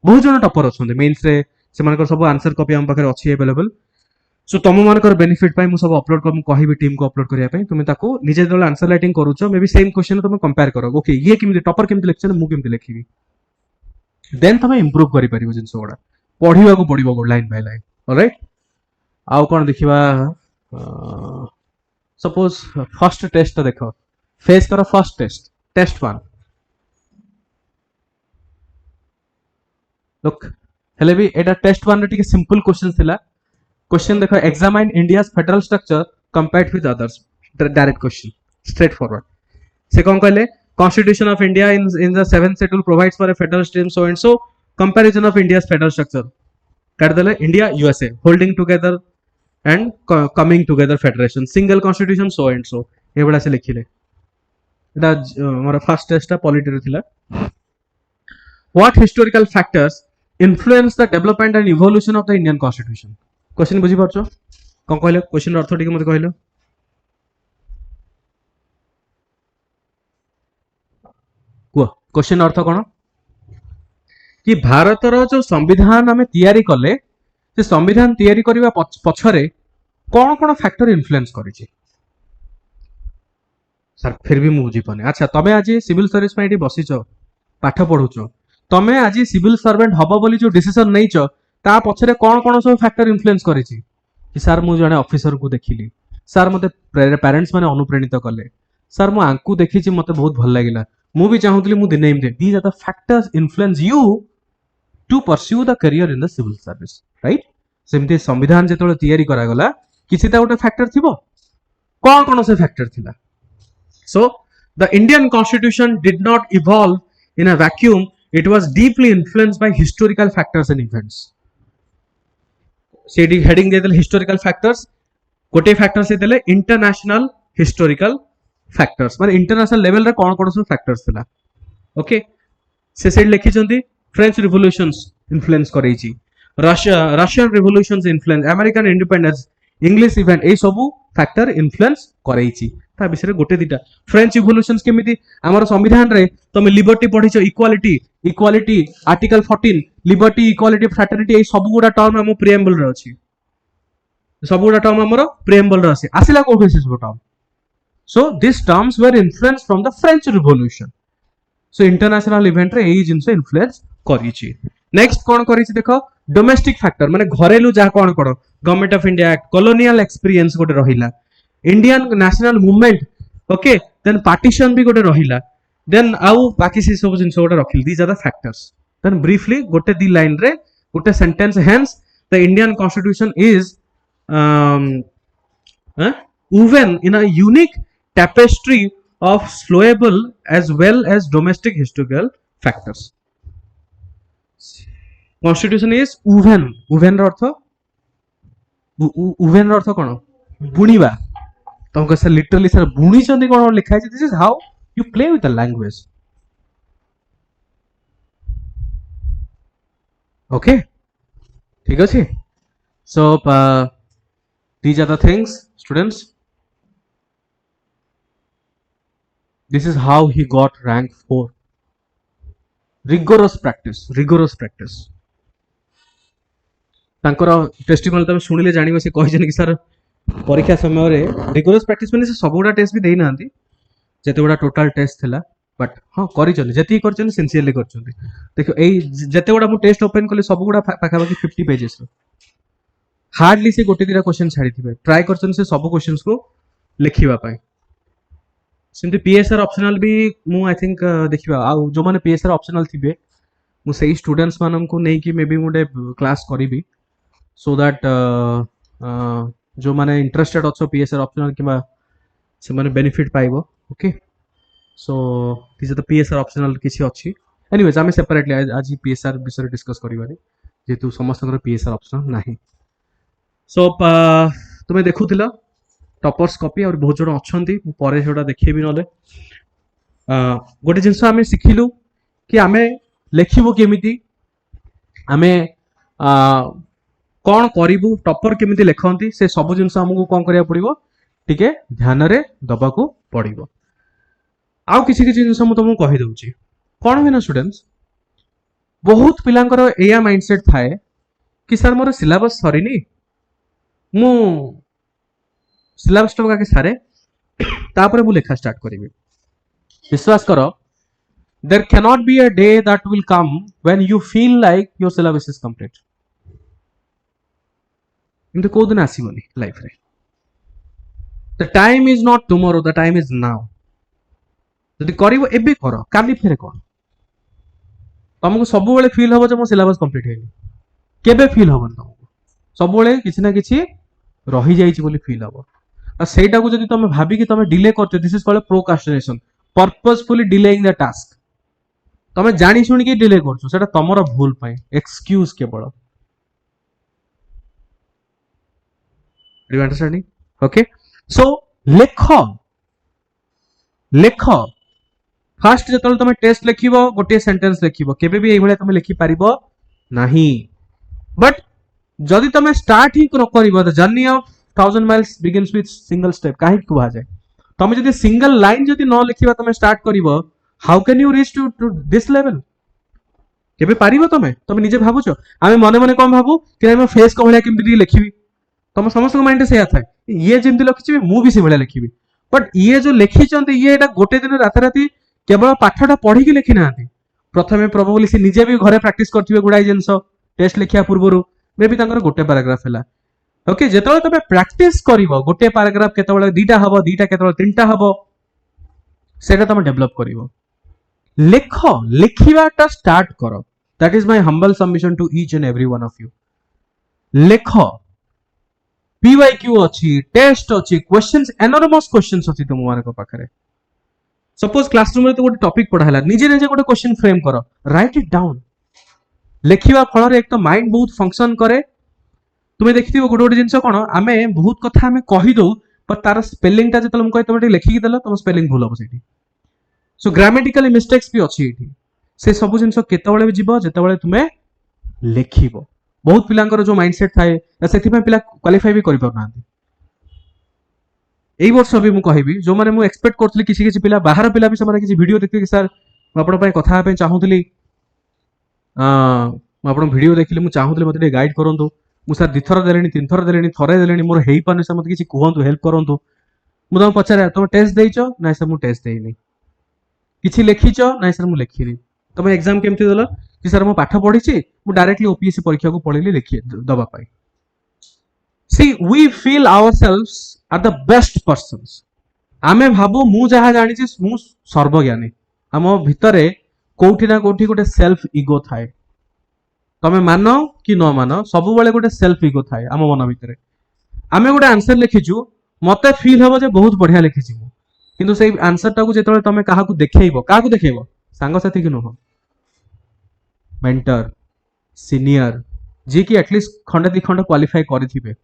Speaker 1: बहुत जन टॉपर अछन मेंस रे से मानकर सब आंसर कॉपी हम पाखरे अछि अवेलेबल सो तुम मानकर बेनिफिट पाई मु सब अपलोड कर मु कहिबी टीम को अपलोड करिया पाई तुम ताको निजे दल आंसर राइटिंग करूछो मे बी सेम क्वेश्चन तुम कंपेयर करो ओके ये केमि टॉपर केमि लेक्चर मु केमि लिखिबी देन तुम इंप्रूव करि परिबो जिंस गोडा पढिबा को पडिबो लाइन बाय लाइन ऑलराइट आउ कोन देखिबा सपोज फर्स्ट टेस्ट देखो फेस करो फर्स्ट टेस्ट 1 लुक हेले भी एटा टेस्ट 1 रे टिके सिंपल क्वेश्चन थिला क्वेश्चन देखो examine India's federal structure compared with others direct question straight forward से कोन कहले constitution of India in the 7th schedule provides for a federal stream so and so comparison of India's federal structure कर देले India USA holding together and coming together federation single constitution so and so ए बडा से लिखिले एटा more first test polity रे थिला what historical factors influence the development and evolution of the Indian constitution question बुझी परछो कोन कहले question अर्थ टिके मते कहलो को क्वेश्चन अर्थ कोन कि भारत रो जो संविधान हमें तैयारी करले से संविधान तैयारी करबा पछरे कोन कोन फैक्टर इन्फ्लुएंस करि छी सर फिर भी मु बुझी पने अच्छा तबे आज सिविल सर्विस में एटी बसिचो पाठ पढुचो तमे आज सिविल सर्वेंट हबो बोली जो डिसीजन नैचो ता पछरे कोन कोन सब फैक्टर इन्फ्लुएंस करि छी कि सर मु जने ऑफिसर को देखिली सर मते पेरेंट्स माने अनुप्रेरित करले सर मु आंकु देखि छी मते बहुत भल लागिला मु भी चाहूतली मु दिने these are the factors influence you to pursue the career in the civil service, right? सेमती संविधान जेतବେଳେ तैयारी करा गला किसी ता गोटे फैक्टर थिबो कौन से फैक्टर थिला so the Indian constitution did not evolve in a vacuum. It was deeply influenced by historical factors and events. से हेडिंग दे देले historical factors गोटे फैक्टर से देले international historical factors माने इंटरनेशनल लेवल रे कौन सब फैक्टर्स थिला ओके से सेड लिखि चंदी फ्रेंच रिवोल्यूशंस इन्फ्लुएंस करैछि Russian revolutions influence American independence English event A सब फैक्टर इन्फ्लुएंस करैछि ता विषय गोटे दिटा फ्रेंच रिवोल्यूशंस केमिति हमर संविधान रे तुम लिबर्टी पढिछो equality article 14 liberty equality fraternity ए सब गुडा टर्म हम प्रिएम्बल रे अछि सब गुडा टर्म हमर प्रिएम्बल रे अछि आसिला कोठे से सब term so these terms were influenced from the French Revolution. So international event रे एई जिंस इन्फ्लुएंस करिछि नेक्स्ट कोन करिछि देखो डोमेस्टिक फैक्टर माने घरेलू जा कोन government of India act colonial experience गोटे रहिला Indian national movement okay then partition भी गोटे रहिला देन आउ बाकी से सब जिंस गोटे रखिल these are the factors then briefly गोटे दी लाइन रे गोटे sentence hence the Indian constitution is woven in a unique tapestry of flowable as well as domestic historical factors. Constitution is woven रो अर्थ कोन बुणीबा तुमको से लिटरली सर बुणी चंदी कोन लिखा है this is how you play with the language okay ठीक अछि सो these are the things students this is how he got rank 4 rigorous practice तांकर testimonial तमे सुनिले जानिबो से कहि जन कि सर परीक्षा समय रे रिगोरस प्रैक्टिस माने से सब गुडा टेस्ट भी देई नांती जते गुडा टोटल टेस्ट थिला बट हां करि जन जति कर जन सिंसियरली कर जन देखो एई जते गुडा मु टेस्ट ओपन करले सब गुडा पाखा बाकी 50 पेजेस रो हार्डली से गोटे दिरा क्वेश्चन छाड़ी थिबे ट्राई करछन से सब क्वेश्चंस को लिखिबा पाए सिंती पीएसआर ऑप्शनल भी मु आई थिंक देखिबा आ जो माने पीएसआर ऑप्शनल थिबे मु सेही स्टूडेंट्स मानम को नै कि मे बी मोटे क्लास करिबी सो दैट जो माने इंटरेस्टेड अच्छो पीएसआर ऑप्शनल किबा से माने बेनिफिट पाइबो okay so this is the PSR optional किछि अछि एनीवेज आमे सेपरेटली आज पीएसआर विषय डिस्कस करिबानी जेतु समस्तकर पीएसआर ऑप्शनल नाही सो तुमे देखुथिला टॉपर्स कॉपी और बहुत जण अछंती परे हेडा देखिबी नले गोटे जिंस आमे सिखिलु कि आमे लेखिबो केमिति आमे कौन करिबु टॉपर केमिति लेखंती से सब जिंस हमकु कोन करिया पड़िबो टिके ध्यान रे दबाकू पड़िबो आउ किछि किछि जिंस हम तुमको कहि दउची कोन होना स्टूडेंट्स बहुत पिलांकर एया माइंडसेट थाए कि सर मोर सिलेबस सरीनी मु सिलेबस टका के सारे तापर मु लेखा स्टार्ट करिबी विश्वास करो there cannot be a day that will come when you feel like your syllabus is complete into को दिन आसीबनी लाइफ रे the time is not tomorrow the time is now जदि करिवो एबे करो काली फेरे कोन तुमको सब बेले फील होबो जे मो सिलेबस कंप्लीट हेनी केबे फील होबन तुमको सब बेले किछि ना किछि रही जाइछि बोली फील होबो आ सेटा को जदि तुम भाबी कि तुम डिले करते this is called procrastination purposefully delaying the task तुम जानी सुनी कि डिले करछो सेटा तमरो भूल पाए एक्सक्यूज केवल do you understanding okay so लेख फास्ट जतल तुम टेस्ट लिखिबो गोटे सेंटेंस लिखिबो केबे भी एई भले तुम लिखि पारिबो नाही बट जदि तुम स्टार्ट ही न करिबो the journey of 1000 miles begins with single step काहे कुहा जाय तुम जदि सिंगल लाइन जदि न लिखिबा तुम स्टार्ट करिबो how can you reach to this level केबे पारिबो तुम निजे भाबुछो आमे मने मने कोन भाबु कि हम फेस को भले केमति लिखिबी तुम समस्त माइंड से या था ये जेमति लिखिबी मु भी से भले लिखिबी बट ये जो लिखि चंती ये एटा गोटे दिन रात राती केवल पाठटा पढ़ी के लिखि नांती प्रथमे प्रोबेबली से निजे भी घरे प्रैक्टिस करथिबे गुडाई जिंस टेस्ट लिखिया पूर्वरु मे भी तांकर गोटे पैराग्राफ हैला ओके जेतले तबे प्रैक्टिस करिवो गोटे पैराग्राफ केतबेले दीटा हबो दीटा केतबेले तीनटा हबो सेटा तमे डेवलप करिवो लिखिबाटा स्टार्ट करो that is my humble submission to each and every one of you. लेख पीवाईक्यू अच्छी, टेस्ट अच्छी, क्वेश्चंस एनॉर्मस क्वेश्चंस अच्छी तुम मानक पाखरे. सपोज क्लासरूम रे तो गोटे टॉपिक पढ़ाला, निजे निजे गोटे क्वेश्चन फ्रेम करो, राइट इट डाउन. लेखिबा फल रे एक तो माइंड बहुत फंक्शन करे. तुम्हें देखिथिबो गोटे गोटे जिंस कोन आमे बहुत कथा आमे कहि दो, पर तार स्पेलिंग टा जतले हम कहि तमे लेखिकी देलो तम स्पेलिंग भूल हो सेठी. सो ग्रामेटिकल मिस्टेक्स भी अच्छी एठी. से सब जिंस केतबेले भी जीवो जेतबेले तुमे लेखिबो. बहुत पिलांकर जो माइंडसेट थाए सेथिपा पिला क्वालिफाई भी करि पाउना. एई वर्ष भी मु कहिबी जो माने मु एक्सपेक्ट करथली किसी किसी पिला बाहर पिला भी समारे किसी वीडियो देखि कि सर म आपण पय कथा पे चाहूतली, म आपण वीडियो देखिले मु चाहूतली मते गाइड करंतु. मु सर दिथर देलेनी, तीन थर देलेनी, थरे देलेनी, मोर हेई पाने से मते किसी कहंतु, हेल्प करंतु. मु तम पचारे तुम टेस्ट देइचो नाइ सर मु टेस्ट देइनी. किछि लेखिचो नाइ सर मु लेखिनी. तुम एग्जाम केमति देलो कि सर मु पाठ पढिछि, मु डायरेक्टली ओपीएससी परीक्षा को पढिली लेखि दबा पाई. See, we feel ourselves are the best persons. आमे भाबो मु जहा जानि छि मु सर्वज्ञानी. आम भितरे कोठी ना कोठी गोटे सेल्फ इगो थाए. तमे मानो कि न मानो सब बेले गोटे सेल्फ इगो थाए आम मन भितरे. आमे गोटे आंसर लिखिछु, मते फील हबो जे बहुत बढ़िया लिखिछि मु, किंतु सेई आंसर टाकू जेतले तमे काहाकू देखेइबो, काहाकू देखेइबो, सांग साथी कि नुह, मेंटर, सीनियर, जे कि एटलीस्ट खंडे दि खंड क्वालिफाई करिथिबे.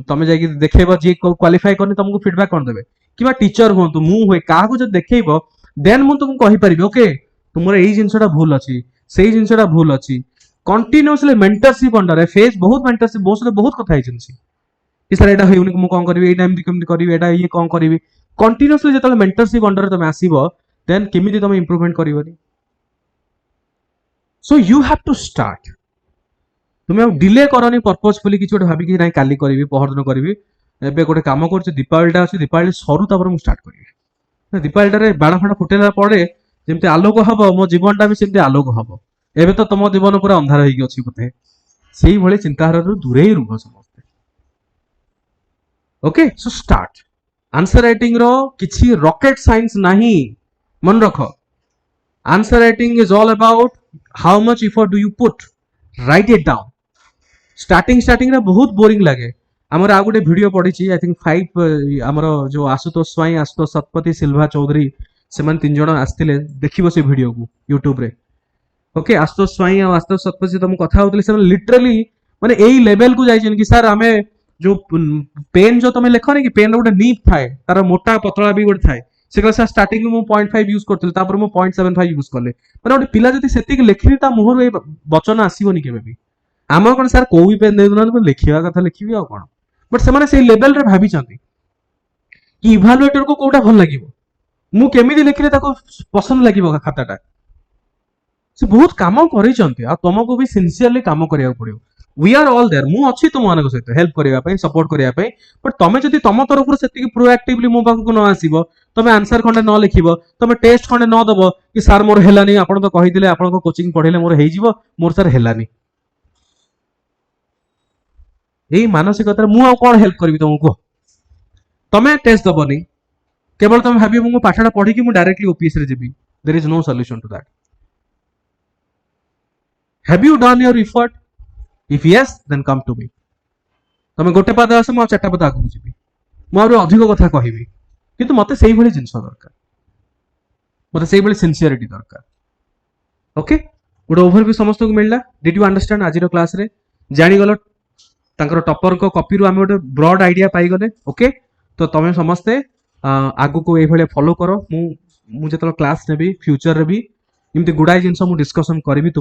Speaker 1: तमे जाई देखेबो जे क्वालिफाई करनी तुमको फीडबैक कोन देबे, किबा टीचर होंतु मु होय काहाकू जे देखेइबो देन मु तुमको कहि परिबे ओके तुमरे एई जिंसटा भूल अछि, सेई जिंसटा भूल अछि. Continuously mentorship under A phase बहुत मेंटरशिप बहुत कथा हिजंसी कि सर एटा होउनी मु कोन करबी, एटा एमदी केमदी करबी, एटा ये कोन करबी. कंटीन्यूअसली जेतले मेंटरशिप अंडर तमे आसीबो देन केमिति तमे इंप्रूवमेंट करिवनी. So you have to start. तुम्हें डिले करनी पर्पजफुली किसी गोटे भाविकी ना काली करी पहरदिन करी. एबे गोटे काम कर दीपावलीटा अच्छे दीपावली सरू तापर मुझे स्टार्ट करी. दीपावली बाण फाण फुटेला पड़े जमी आलोक हम मो जीवनटा भी सेमती आलोक हम. एबे तो तुम जीवन पूरा अंधार होगी बोधे. से भाई चिंताधारा दूरे रुह समस्ते. Okay so start. Answer writing रो किसी रॉकेट साइंस नहीं, मन रख. Answer writing is all about how much effort do you put, write it down. Starting रे बहुत बोरिंग लगे. आमर आ गोटे वीडियो पड़ी आई थिंक 5 आमर जो आशुतोष स्वाई, आशुतोष शतपथी, सिल्वा चौधरी से तीन जन आसते देखिबो से वीडियो को यूट्यूब रे. ओके आशुतोष स्वाई और आशुतोष शतपथी तुम कथा होतले से लिटरली माने एई लेवल को जाइछन कि सर आमे जो पेन जो तुम लेख कि पेन गोटे नीब थाए तार मोटा पतला भी गोटे थाए से सर स्टार्टिंग में 0.5 यूज करथि तापर मो 0.75 यूज करले. माने गोटे पिला जति सेतिक लेखिनी ता मुहर ए वचन आसीबोनी केबे भी. आम कौन सर कौ भी पेन दे दूना लिखा कथा लिखी आ कौन. बट से लेवल रे भाभी कि इभालुएटर को कोटा भल लगे मु केमिति लिखिले ताको पसंद लगे खाताटा. से बहुत काम करी तुमको भी सिंसियरली काम करिया पड़ो. We are all there. मु अच्छी तुम मान सहित हेल्प करने सपोर्ट करने. बट तुम जब तुम तरफ से प्रोएक्टिवली मो पाखक न आसब, तुम आंसर खंडे न लिख, तुम टेस्ट खंडे न दब कि सार मोर हेलानी, आपण तो कही आप कोचिंग पढ़ेले मोर हो मोर सार हेलानी. यही मानसिकता मु कौन हेल्प करी तुमको. तुम्हें टेस्ट दबनी केवल तुम भाव मु पाठटा पढ़ी कि डायरेक्टली ओपीएस रे जीवी. There is no solution to that. Have you done your effort? If yes then come to me. तुम गोटे पाद आस मु चारटा पाद आगू जीवी. मुझे अधिक कथा कहबी किंतु मते सेही भली जिंस दरकार, मते सेही भली सिंसियरिटी दरकार. ओके गोटे ओवरव्यू समस्त को मिलला. डिड यू अंडरस्टैंड आज क्लास रे जानी गलो तांकर टॉपर को कॉपी रू आमे गोटे ब्रॉड आइडिया पाई गले. ओके तो तुम समस्ते आगु को ये भले फॉलो करो. मु जेतलो क्लास नेबी फ्यूचर रे भी इमती गुडाई जिंस मु डिस्कशन करी.